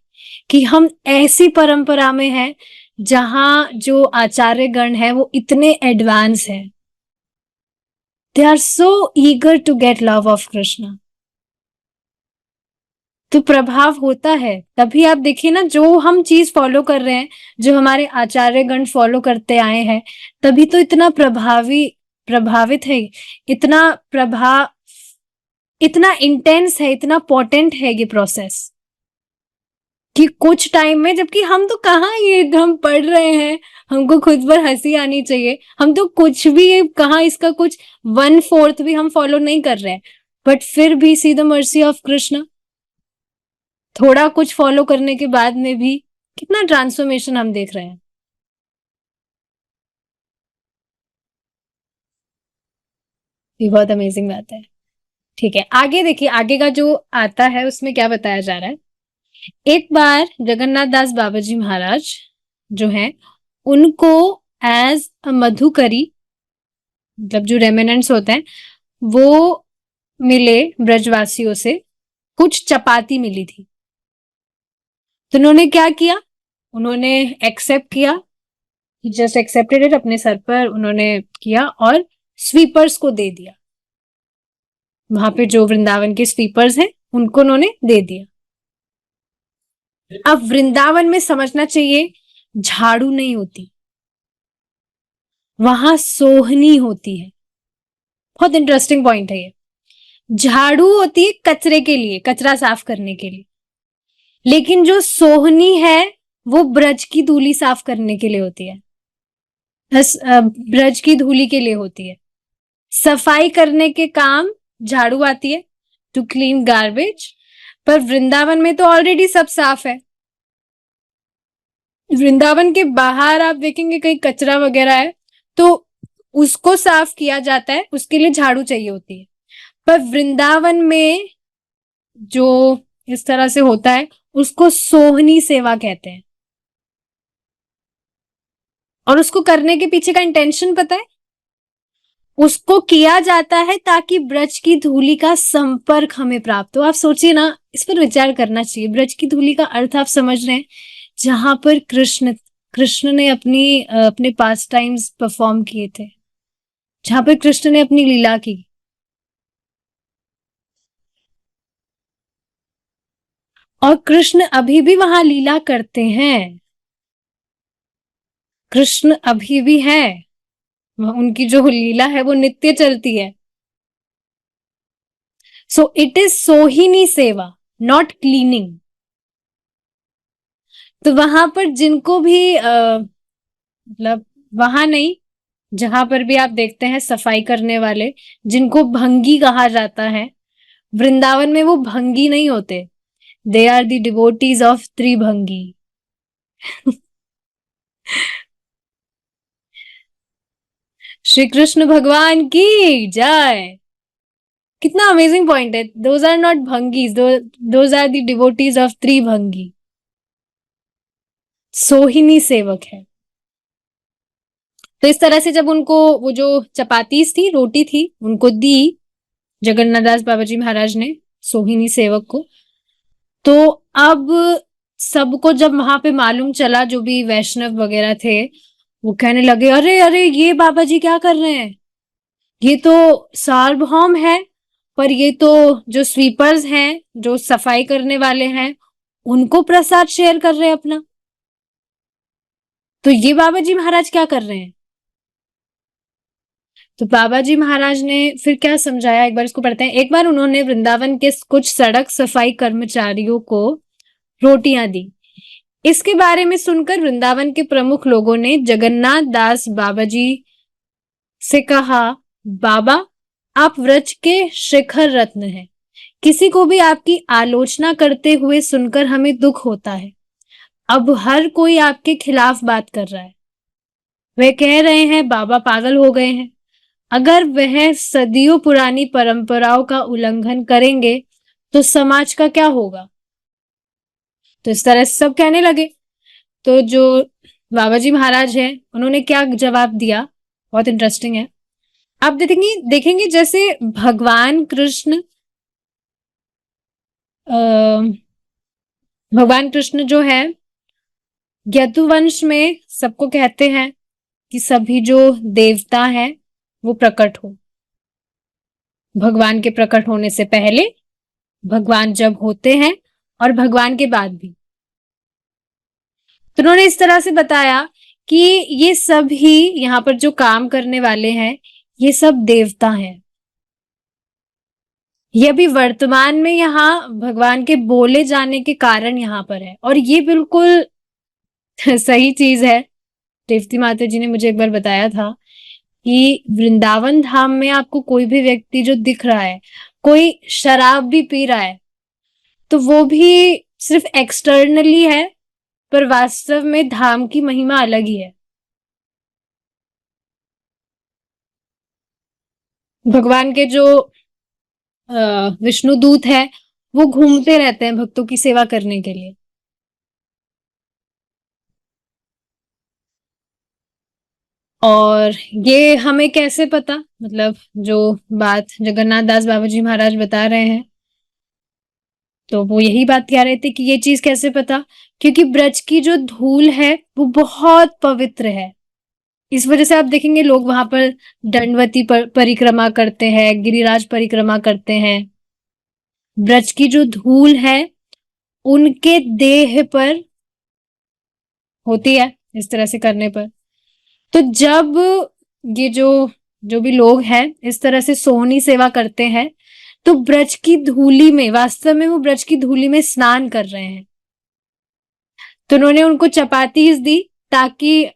S1: कि हम ऐसी परंपरा में हैं जहां जो आचार्य गण है वो इतने एडवांस है। They are so eager to get love of Krishna. तो प्रभाव होता है, तभी आप देखिए ना जो हम चीज फॉलो कर रहे हैं, जो हमारे आचार्य गण फॉलो करते आए हैं, तभी तो इतना प्रभावित है, इतना इतना इंटेंस है, इतना पोटेंट है ये प्रोसेस कि कुछ टाइम में, जबकि हम तो कहाँ ये हम पढ़ रहे हैं, हमको खुद पर हंसी आनी चाहिए, हम तो कुछ भी कहाँ इसका कुछ 1/4 भी हम फॉलो नहीं कर रहे हैं, बट फिर भी see the mercy of Krishna, थोड़ा कुछ फॉलो करने के बाद में भी कितना ट्रांसफॉर्मेशन हम देख रहे हैं। ये बहुत अमेजिंग बात है। ठीक है, आगे देखिए, आगे का जो आता है उसमें क्या बताया जा रहा है। एक बार जगन्नाथ दास बाबा जी महाराज जो हैं उनको एज अ मधुकरी, मतलब जो रेमिनेंट्स होते हैं वो मिले ब्रजवासियों से, कुछ चपाती मिली थी। तो उन्होंने क्या किया, उन्होंने एक्सेप्ट किया, जस्ट एक्सेप्टेड इट, अपने सर पर उन्होंने किया और स्वीपर्स को दे दिया। वहां पे जो वृंदावन के स्वीपर्स हैं उनको उन्होंने दे दिया। अब वृंदावन में समझना चाहिए झाड़ू नहीं होती, वहां सोहनी होती है। बहुत इंटरेस्टिंग पॉइंट है ये। झाड़ू होती है कचरे के लिए, कचरा साफ करने के लिए, लेकिन जो सोहनी है वो ब्रज की धूली साफ करने के लिए होती है, ब्रज की धूली के लिए होती है। सफाई करने के काम झाड़ू आती है, टू क्लीन गार्बेज, पर वृंदावन में तो ऑलरेडी सब साफ है। वृंदावन के बाहर आप देखेंगे कहीं कचरा वगैरह है तो उसको साफ किया जाता है, उसके लिए झाड़ू चाहिए होती है। पर वृंदावन में जो इस तरह से होता है उसको सोहनी सेवा कहते हैं। और उसको करने के पीछे का इंटेंशन पता है, उसको किया जाता है ताकि ब्रज की धूली का संपर्क हमें प्राप्त हो। आप सोचिए ना, इस पर विचार करना चाहिए। ब्रज की धूली का अर्थ आप समझ रहे हैं, जहां पर कृष्ण कृष्ण ने अपने पास टाइम्स परफॉर्म किए थे, जहां पर कृष्ण ने अपनी लीला की। और कृष्ण अभी भी वहां लीला करते हैं, कृष्ण अभी भी है, उनकी जो लीला है वो नित्य चलती है। सो इट इज सोहिनी सेवा, नॉट क्लीनिंग। तो वहां पर जिनको भी मतलब वहां नहीं, जहां पर भी आप देखते हैं सफाई करने वाले, जिनको भंगी कहा जाता है, वृंदावन में वो भंगी नहीं होते, they are the devotees of Tribhangi. Shri Krishna भगवान की जय। कितना अमेजिंग पॉइंट है, those are not bhangis, those are the devotees of Tribhangi. सोहिनी सेवक है। तो इस तरह से जब उनको वो जो चपातीस थी, रोटी थी, उनको दी जगन्नाथ दास बाबा जी महाराज ने सोहिनी सेवक को, तो अब सबको जब वहां पे मालूम चला, जो भी वैष्णव वगैरह थे वो कहने लगे, अरे अरे ये बाबा जी क्या कर रहे हैं, ये तो सार्वभौम है, पर ये तो जो स्वीपर्स हैं, जो सफाई करने वाले हैं, उनको प्रसाद शेयर कर रहे हैं अपना, तो ये बाबा जी महाराज क्या कर रहे हैं। तो बाबा जी महाराज ने फिर क्या समझाया, एक बार इसको पढ़ते हैं। एक बार उन्होंने वृंदावन के कुछ सड़क सफाई कर्मचारियों को रोटियां दी। इसके बारे में सुनकर वृंदावन के प्रमुख लोगों ने जगन्नाथ दास बाबा जी से कहा, बाबा आप व्रज के शिखर रत्न हैं, किसी को भी आपकी आलोचना करते हुए सुनकर हमें दुख होता है। अब हर कोई आपके खिलाफ बात कर रहा है, वह कह रहे हैं बाबा पागल हो गए हैं। अगर वह सदियों पुरानी परंपराओं का उल्लंघन करेंगे तो समाज का क्या होगा। तो इस तरह से सब कहने लगे। तो जो बाबा जी महाराज हैं उन्होंने क्या जवाब दिया, बहुत इंटरेस्टिंग है। आप देखेंगे देखेंगे जैसे अ, भगवान कृष्ण जो है यदुवंश में सबको कहते हैं कि सभी जो देवता हैं वो प्रकट हो। भगवान के प्रकट होने से पहले, भगवान जब होते हैं और भगवान के बाद भी। तो उन्होंने इस तरह से बताया कि ये सब ही यहाँ पर जो काम करने वाले हैं ये सब देवता हैं। ये अभी वर्तमान में यहाँ भगवान के बोले जाने के कारण यहाँ पर है, और ये बिल्कुल सही चीज है। रेवती माता जी ने मुझे एक बार बताया था कि वृंदावन धाम में आपको कोई भी व्यक्ति जो दिख रहा है, कोई शराब भी पी रहा है, तो वो भी सिर्फ एक्सटर्नली है, पर वास्तव में धाम की महिमा अलग ही है। भगवान के जो विष्णु दूत है वो घूमते रहते हैं भक्तों की सेवा करने के लिए। और ये हमें कैसे पता, मतलब जो बात जगन्नाथ दास बाबा जी महाराज बता रहे हैं, तो वो यही बात कह रहे थे कि ये चीज कैसे पता, क्योंकि ब्रज की जो धूल है वो बहुत पवित्र है। इस वजह से आप देखेंगे लोग वहां पर दंडवती परिक्रमा करते हैं, गिरिराज परिक्रमा करते हैं। ब्रज की जो धूल है उनके देह पर होती है इस तरह से करने पर। तो जब ये जो जो भी लोग हैं इस तरह से सोहनी सेवा करते हैं, तो ब्रज की धूली में, वास्तव में वो ब्रज की धूली में स्नान कर रहे हैं। तो उन्होंने उनको चपातीस दी, ताकि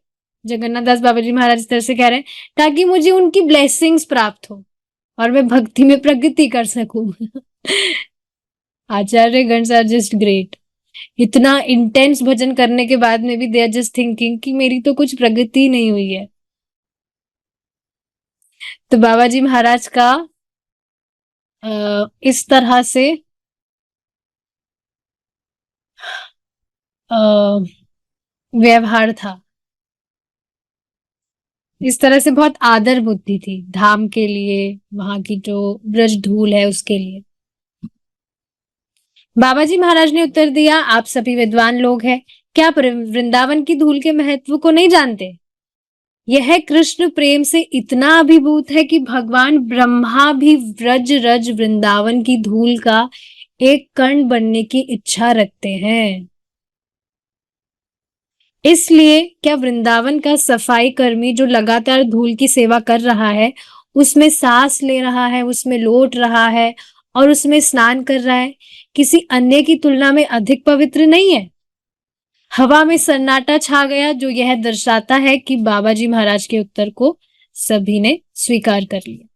S1: जगन्नाथ दास बाबा जी महाराज इस तरह से कह रहे हैं, ताकि मुझे उनकी ब्लेसिंग्स प्राप्त हो और मैं भक्ति में प्रगति कर सकूं। आचार्य गण आर जस्ट ग्रेट। इतना इंटेंस भजन करने के बाद में भी दे आर जस्ट थिंकिंग कि मेरी तो कुछ प्रगति नहीं हुई है। तो बाबा जी महाराज का इस तरह से व्यवहार था, इस तरह से बहुत आदर बुद्धि थी धाम के लिए, वहां की जो ब्रज धूल है उसके लिए। बाबा जी महाराज ने उत्तर दिया, आप सभी विद्वान लोग हैं, क्या वृंदावन की धूल के महत्व को नहीं जानते। यह कृष्ण प्रेम से इतना अभिभूत है कि भगवान ब्रह्मा भी व्रज रज वृंदावन की धूल का एक कण बनने की इच्छा रखते हैं। इसलिए क्या वृंदावन का सफाई कर्मी जो लगातार धूल की सेवा कर रहा है, उसमें सांस ले रहा है, उसमें लौट रहा है और उसमें स्नान कर रहा है, किसी अन्य की तुलना में अधिक पवित्र नहीं है। हवा में सन्नाटा छा गया, जो यह दर्शाता है कि बाबा जी महाराज के उत्तर को सभी ने स्वीकार कर लिया।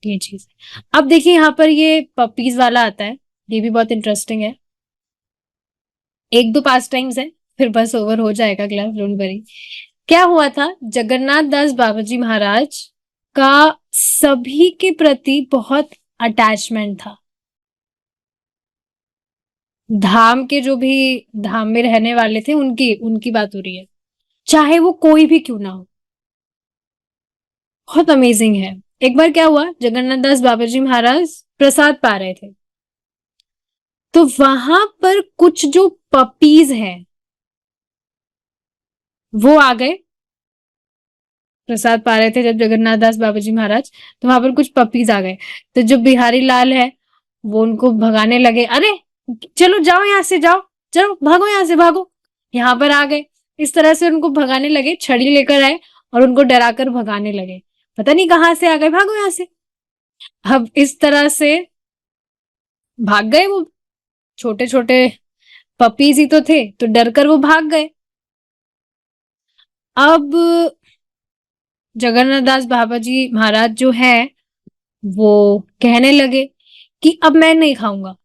S1: ये चीज अब देखिए, यहाँ पर ये पपीज वाला आता है, ये भी बहुत इंटरेस्टिंग है। एक दो पास टाइम्स है, फिर बस ओवर हो जाएगा क्लास, डोंट वरी। क्या हुआ था, जगन्नाथ दास बाबा जी महाराज का सभी के प्रति बहुत अटैचमेंट था। धाम के जो भी धाम में रहने वाले थे उनकी उनकी बात हो रही है, चाहे वो कोई भी क्यों ना हो। बहुत अमेजिंग है। एक बार क्या हुआ, जगन्नाथ दास बाबा जी महाराज प्रसाद पा रहे थे, तो वहां पर कुछ जो पपीज हैं वो आ गए। प्रसाद पा रहे थे जब जगन्नाथ दास बाबा जी महाराज, तो वहां पर कुछ पपीज आ गए। तो जो बिहारी लाल है वो उनको भगाने लगे, अरे चलो जाओ यहाँ से, जाओ चलो भागो यहाँ से, भागो। यहाँ पर आ गए, इस तरह से उनको भगाने लगे, छड़ी लेकर आए और उनको डराकर भगाने लगे। पता नहीं कहाँ से आ गए, भागो यहाँ से। अब इस तरह से भाग गए वो, छोटे छोटे पपीज ही तो थे, तो डर कर वो भाग गए। अब जगन्नाथ दास बाबा जी महाराज जो है वो कहने लगे कि अब मैं नहीं खाऊंगा।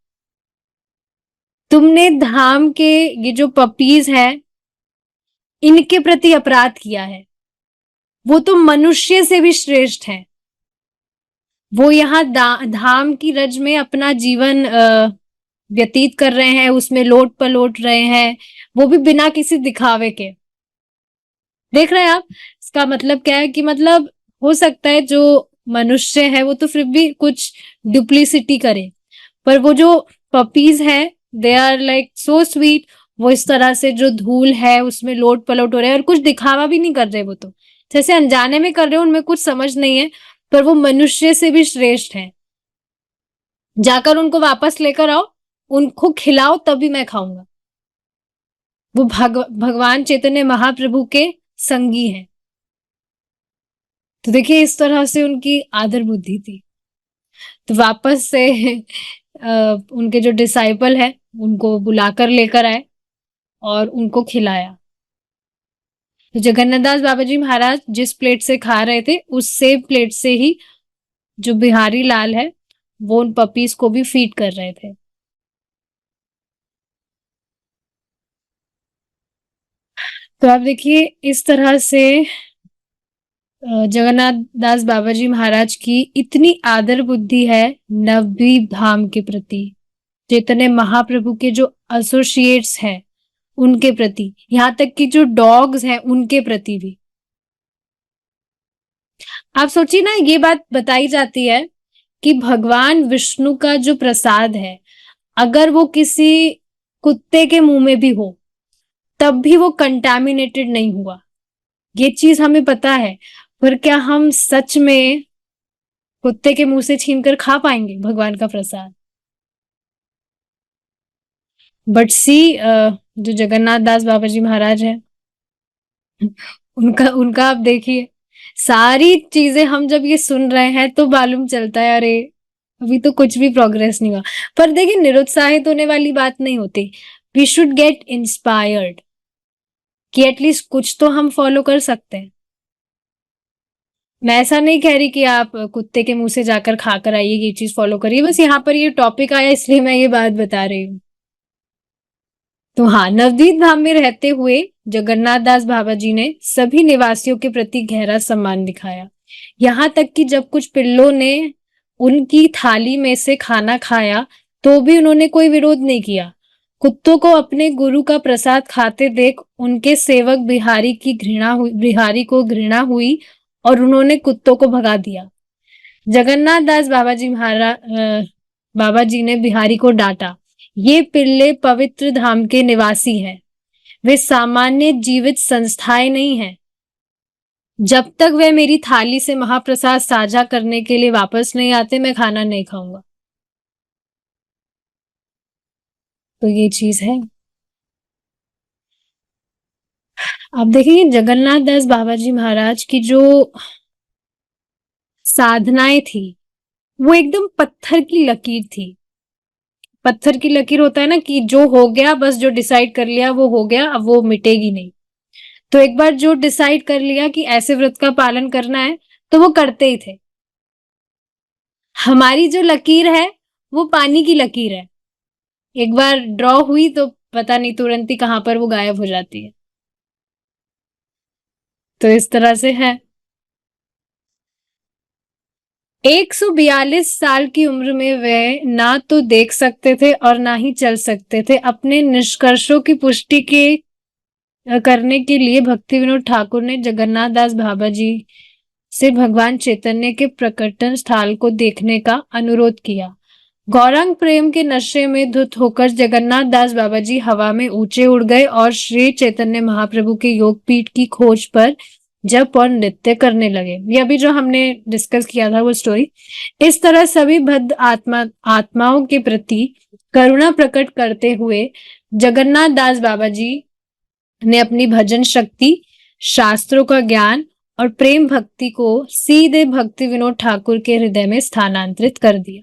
S1: तुमने धाम के ये जो पपीज है इनके प्रति अपराध किया है। वो तो मनुष्य से भी श्रेष्ठ हैं। वो यहाँ धाम की रज में अपना जीवन व्यतीत कर रहे हैं, उसमें लोट पलोट रहे हैं, वो भी बिना किसी दिखावे के। देख रहे हैं आप, इसका मतलब क्या है कि मतलब हो सकता है जो मनुष्य है वो तो फिर भी कुछ डुप्लीसिटी करे, पर वो जो पपीज है they are like so sweet. वो इस तरह से जो धूल है उसमें लोट पलोट हो रहे हैं और कुछ दिखावा भी नहीं कर रहे। वो तो जैसे अनजाने में कर रहे हो, उनमें कुछ समझ नहीं है, पर वो मनुष्य से भी श्रेष्ठ है। जाकर उनको वापस लेकर आओ, उनको खिलाओ, तभी मैं खाऊंगा। वो भगवान चैतन्य महाप्रभु के संगी हैं। तो देखिए इस तरह से उनकी आदर बुद्धि थी। तो वापस से उनके जो डिसाइपल है उनको बुलाकर लेकर आए और उनको खिलाया। तो जगन्नाथ बाबा जी महाराज जिस प्लेट से खा रहे थे उस सेम प्लेट से ही जो बिहारी लाल है वो उन पपीज को भी फीड कर रहे थे। तो आप देखिए इस तरह से जगन्नाथ दास बाबा जी महाराज की इतनी आदर बुद्धि है नवद्वीप धाम के प्रति, चैतन्य महाप्रभु के जो एसोसिएट्स हैं उनके प्रति, यहाँ तक कि जो डॉग्स हैं उनके प्रति भी। आप सोचिए ना, ये बात बताई जाती है कि भगवान विष्णु का जो प्रसाद है अगर वो किसी कुत्ते के मुंह में भी हो तब भी वो कंटामिनेटेड नहीं हुआ। ये चीज हमें पता है, पर क्या हम सच में कुत्ते के मुंह से छीनकर खा पाएंगे भगवान का प्रसाद? बट सी जो जगन्नाथ दास बाबा जी महाराज है उनका उनका आप देखिए, सारी चीजें हम जब ये सुन रहे हैं तो मालूम चलता है अरे अभी तो कुछ भी प्रोग्रेस नहीं हुआ। पर देखिए निरुत्साहित होने वाली बात नहीं होती। वी शुड गेट इंस्पायर्ड कि एटलीस्ट कुछ तो हम फॉलो कर सकते हैं। मैं ऐसा नहीं कह रही कि आप कुत्ते के मुंह से जाकर खाकर आइए, ये चीज फॉलो करिए, बस यहाँ पर ये टॉपिक आया इसलिए मैं ये बात बता रही हूँ। तो हाँ, नवदीप धाम में रहते हुए जगन्नाथ दास बाबा जी ने सभी निवासियों के प्रति गहरा सम्मान दिखाया। यहाँ तक कि जब कुछ पिल्लों ने उनकी थाली में से खाना खाया तो भी उन्होंने कोई विरोध नहीं किया। कुत्तों को अपने गुरु का प्रसाद खाते देख उनके सेवक बिहारी को घृणा हुई और उन्होंने कुत्तों को भगा दिया। जगन्नाथ दास बाबा जी ने बिहारी को डांटा, ये पिल्ले पवित्र धाम के निवासी हैं, वे सामान्य जीवित संस्थाएं नहीं हैं। जब तक वे मेरी थाली से महाप्रसाद साझा करने के लिए वापस नहीं आते मैं खाना नहीं खाऊंगा। तो ये चीज है। आप देखिए जगन्नाथ दास बाबा जी महाराज की जो साधनाएं थी वो एकदम पत्थर की लकीर थी। पत्थर की लकीर होता है ना कि जो हो गया बस, जो डिसाइड कर लिया वो हो गया, अब वो मिटेगी नहीं। तो एक बार जो डिसाइड कर लिया कि ऐसे व्रत का पालन करना है तो वो करते ही थे। हमारी जो लकीर है वो पानी की लकीर है, एक बार ड्रॉ हुई तो पता नहीं तुरंत ही कहां पर वो गायब हो जाती है। तो इस तरह से है। 142 साल की उम्र में वे ना तो देख सकते थे और ना ही चल सकते थे। अपने निष्कर्षों की पुष्टि के करने के लिए भक्ति विनोद ठाकुर ने जगन्नाथ दास बाबा जी से भगवान चैतन्य के प्रकटन स्थल को देखने का अनुरोध किया। गौरांग प्रेम के नशे में धुत होकर जगन्नाथ दास बाबा जी हवा में ऊंचे उड़ गए और श्री चैतन्य महाप्रभु के योगपीठ की खोज पर जप और नृत्य करने लगे। ये अभी जो हमने डिस्कस किया था वो स्टोरी। इस तरह सभी बद्ध आत्माओं के प्रति करुणा प्रकट करते हुए जगन्नाथ दास बाबा जी ने अपनी भजन शक्ति, शास्त्रों का ज्ञान और प्रेम भक्ति को सीधे भक्ति विनोद ठाकुर के हृदय में स्थानांतरित कर दिया।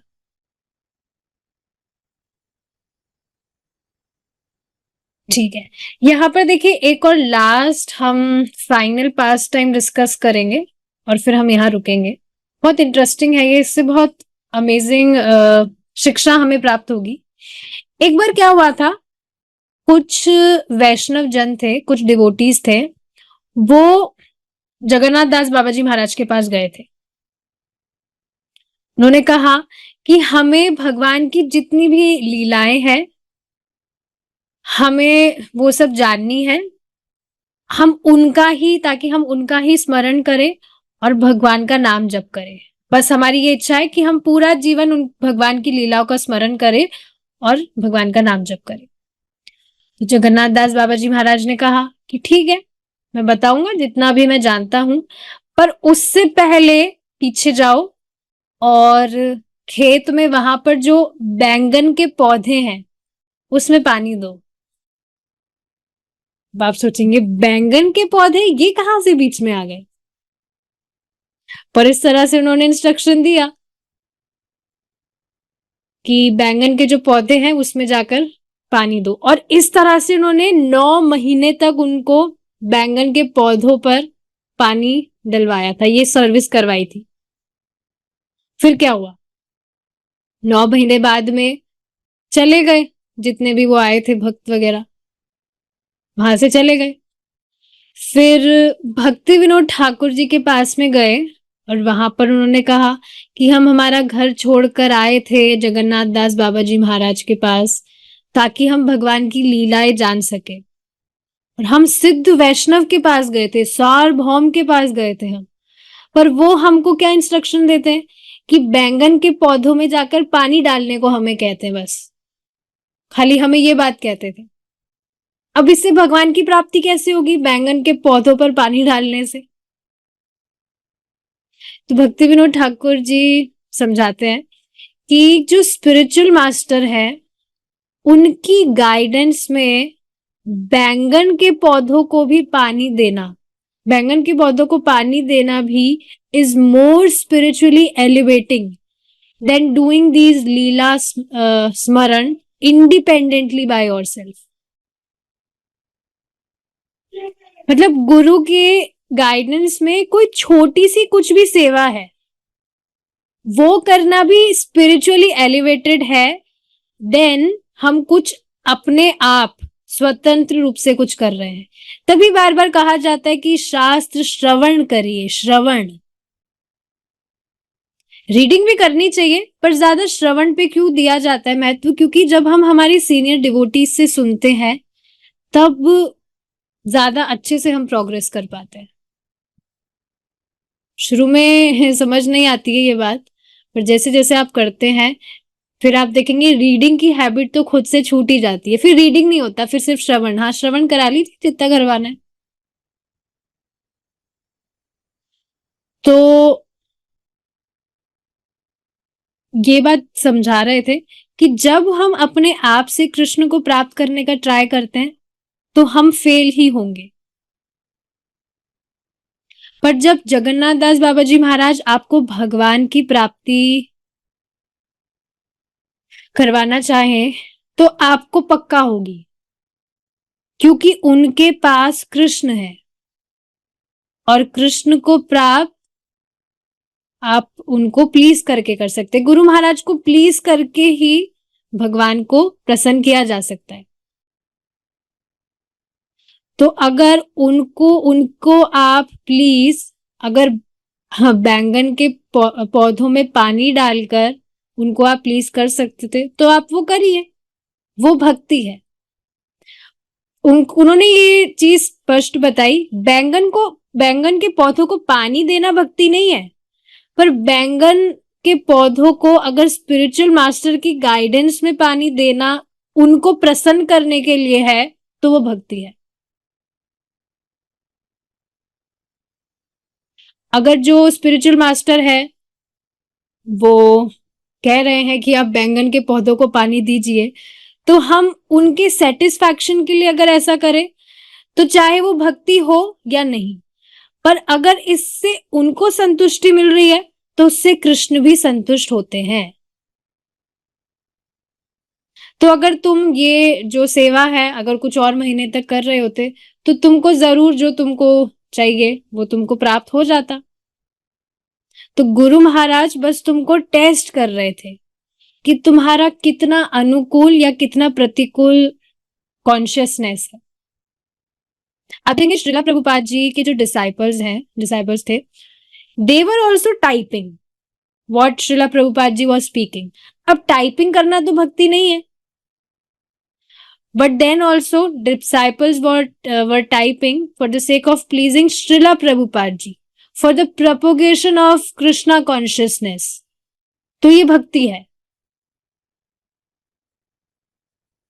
S1: ठीक है, यहाँ पर देखिए एक और लास्ट हम फाइनल पास टाइम डिस्कस करेंगे और फिर हम यहाँ रुकेंगे। बहुत इंटरेस्टिंग है ये, इससे बहुत अमेजिंग शिक्षा हमें प्राप्त होगी। एक बार क्या हुआ था, कुछ वैष्णव जन थे, कुछ डिवोटीज थे, वो जगन्नाथ दास बाबा जी महाराज के पास गए थे। उन्होंने कहा कि हमें भगवान की जितनी भी लीलाएं हैं, हमें वो सब जाननी है। हम उनका ही, ताकि हम उनका ही स्मरण करें और भगवान का नाम जप करें। बस हमारी ये इच्छा है कि हम पूरा जीवन उन भगवान की लीलाओं का स्मरण करें और भगवान का नाम जप करें। तो जगन्नाथ दास बाबा जी महाराज ने कहा कि ठीक है, मैं बताऊंगा जितना भी मैं जानता हूं, पर उससे पहले पीछे जाओ और खेत में वहां पर जो बैंगन के पौधे हैं उसमें पानी दो। अब आप सोचेंगे बैंगन के पौधे ये कहां से बीच में आ गए, पर इस तरह से उन्होंने इंस्ट्रक्शन दिया कि बैंगन के जो पौधे हैं उसमें जाकर पानी दो। और इस तरह से उन्होंने 9 महीने तक उनको बैंगन के पौधों पर पानी डलवाया था, ये सर्विस करवाई थी। फिर क्या हुआ, 9 महीने बाद में चले गए, जितने भी वो आए थे भक्त वगैरह वहां से चले गए। फिर भक्ति विनोद ठाकुर जी के पास में गए और वहां पर उन्होंने कहा कि हम हमारा घर छोड़कर आए थे जगन्नाथ दास बाबा जी महाराज के पास, ताकि हम भगवान की लीलाएं जान सके। और हम सिद्ध वैष्णव के पास गए थे, सार्वभौम के पास गए थे हम, पर वो हमको क्या इंस्ट्रक्शन देते हैं कि बैंगन के पौधों में जाकर पानी डालने को हमें कहते हैं, बस खाली हमें ये बात कहते थे। अब इससे भगवान की प्राप्ति कैसे होगी बैंगन के पौधों पर पानी डालने से? तो भक्ति विनोद ठाकुर जी समझाते हैं कि जो स्पिरिचुअल मास्टर है उनकी गाइडेंस में बैंगन के पौधों को भी पानी देना, बैंगन के पौधों को पानी देना भी is more spiritually elevating than doing these lila smaran independently by yourself. मतलब गुरु के गाइडेंस में कोई छोटी सी कुछ भी सेवा है, वो करना भी स्पिरिचुअली एलिवेटेड है देन हम कुछ अपने आप स्वतंत्र रूप से कुछ कर रहे हैं। तभी बार बार कहा जाता है कि शास्त्र श्रवण करिए, श्रवण। रीडिंग भी करनी चाहिए, पर ज्यादा श्रवण पे क्यों दिया जाता है महत्व? क्योंकि जब हम हमारी सीनियर डिवोटीज से सुनते हैं तब ज्यादा अच्छे से हम प्रोग्रेस कर पाते हैं। शुरू में समझ नहीं आती है ये बात, पर जैसे जैसे आप करते हैं फिर आप देखेंगे रीडिंग की हैबिट तो खुद से छूट ही जाती है। फिर रीडिंग नहीं होता, फिर सिर्फ श्रवण। हाँ, श्रवण करा लीजिए जितना करवाना है। तो ये बात समझा रहे थे कि जब हम अपने आप से कृष्ण को प्राप्त करने का ट्राई करते हैं तो हम फेल ही होंगे। पर जब जगन्नाथ दास बाबा जी महाराज आपको भगवान की प्राप्ति करवाना चाहें तो आपको पक्का होगी, क्योंकि उनके पास कृष्ण है और कृष्ण को प्राप्त आप उनको प्लीज करके कर सकते हैं। गुरु महाराज को प्लीज करके ही भगवान को प्रसन्न किया जा सकता है। तो अगर उनको उनको आप प्लीज, अगर हाँ, बैंगन के पौधों में पानी डालकर उनको आप प्लीज कर सकते थे तो आप वो करिए, वो भक्ति है। उन्होंने ये चीज स्पष्ट बताई, बैंगन के पौधों को पानी देना भक्ति नहीं है, पर बैंगन के पौधों को अगर स्पिरिचुअल मास्टर की गाइडेंस में पानी देना उनको प्रसन्न करने के लिए है तो वो भक्ति है। अगर जो स्पिरिचुअल मास्टर है वो कह रहे हैं कि आप बैंगन के पौधों को पानी दीजिए, तो हम उनके सेटिस्फैक्शन के लिए अगर ऐसा करें तो चाहे वो भक्ति हो या नहीं, पर अगर इससे उनको संतुष्टि मिल रही है तो उससे कृष्ण भी संतुष्ट होते हैं। तो अगर तुम ये जो सेवा है अगर कुछ और महीने तक कर रहे होते तो तुमको जरूर जो तुमको चाहिए वो तुमको प्राप्त हो जाता। तो गुरु महाराज बस तुमको टेस्ट कर रहे थे कि तुम्हारा कितना अनुकूल या कितना प्रतिकूल कॉन्शियसनेस है। आप देखेंगे श्रीला प्रभुपाद जी के जो डिसाइपल्स थे, they were also typing what Srila Prabhupada ji was speaking. अब टाइपिंग करना तो भक्ति नहीं है, but then also disciples were typing for the sake of pleasing Srila Prabhupada ji, for the propagation of Krishna consciousness. तो ये भक्ति है।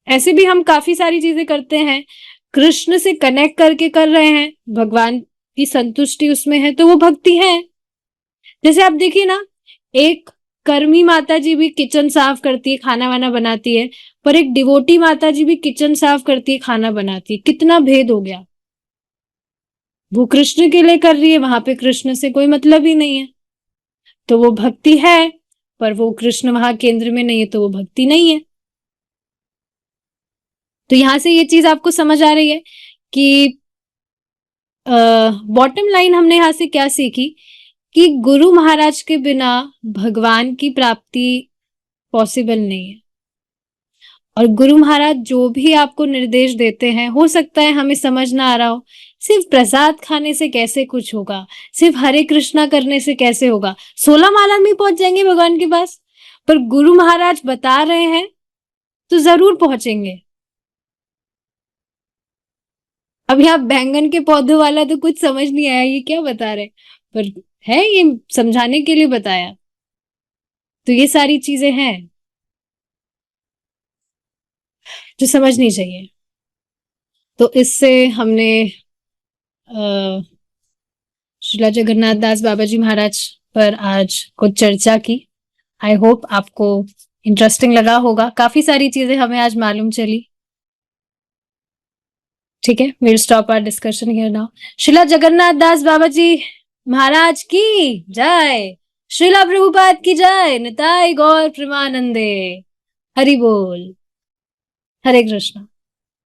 S1: ऐसे भी हम काफी सारी चीजें करते हैं, कृष्ण से कनेक्ट करके कर रहे हैं, भगवान की संतुष्टि उसमें है, तो वो भक्ति है। जैसे आप देखिए ना, एक कर्मी माता जी भी किचन साफ करती है, खाना वाना बनाती है, पर एक डिवोटी माता जी भी किचन साफ करती है, खाना बनाती है। कितना भेद हो गया। वो कृष्ण के लिए कर रही है, वहां पे कृष्ण से कोई मतलब ही नहीं है, तो वो भक्ति है। पर वो कृष्ण वहां केंद्र में नहीं है, तो वो भक्ति नहीं है। तो यहां से ये चीज आपको समझ आ रही है कि बॉटम लाइन हमने यहां से क्या सीखी कि गुरु महाराज के बिना भगवान की प्राप्ति पॉसिबल नहीं है। और गुरु महाराज जो भी आपको निर्देश देते हैं, हो सकता है हमें समझ ना आ रहा हो, सिर्फ प्रसाद खाने से कैसे कुछ होगा, सिर्फ हरे कृष्णा करने से कैसे होगा, 16 माला में पहुंच जाएंगे भगवान के पास। पर गुरु महाराज बता रहे हैं तो जरूर पहुंचेंगे। अब यहाँ बैंगन के पौधों वाला तो कुछ समझ नहीं आया ये क्या बता रहे, पर है ये समझाने के लिए बताया। तो ये सारी चीजें हैं जो समझनी चाहिए। तो इससे हमने श्रीला जगन्नाथ दास बाबा जी महाराज पर आज कुछ चर्चा की। आई होप आपको इंटरेस्टिंग लगा होगा, काफी सारी चीजें हमें आज मालूम चली। ठीक है, we'll stop our discussion here now. Srila Jagannath Das Baba ji महाराज की जय, श्रीला प्रभुपाद की जय, निताई गौर प्रेमानंदे, हरि बोल, हरे कृष्णा।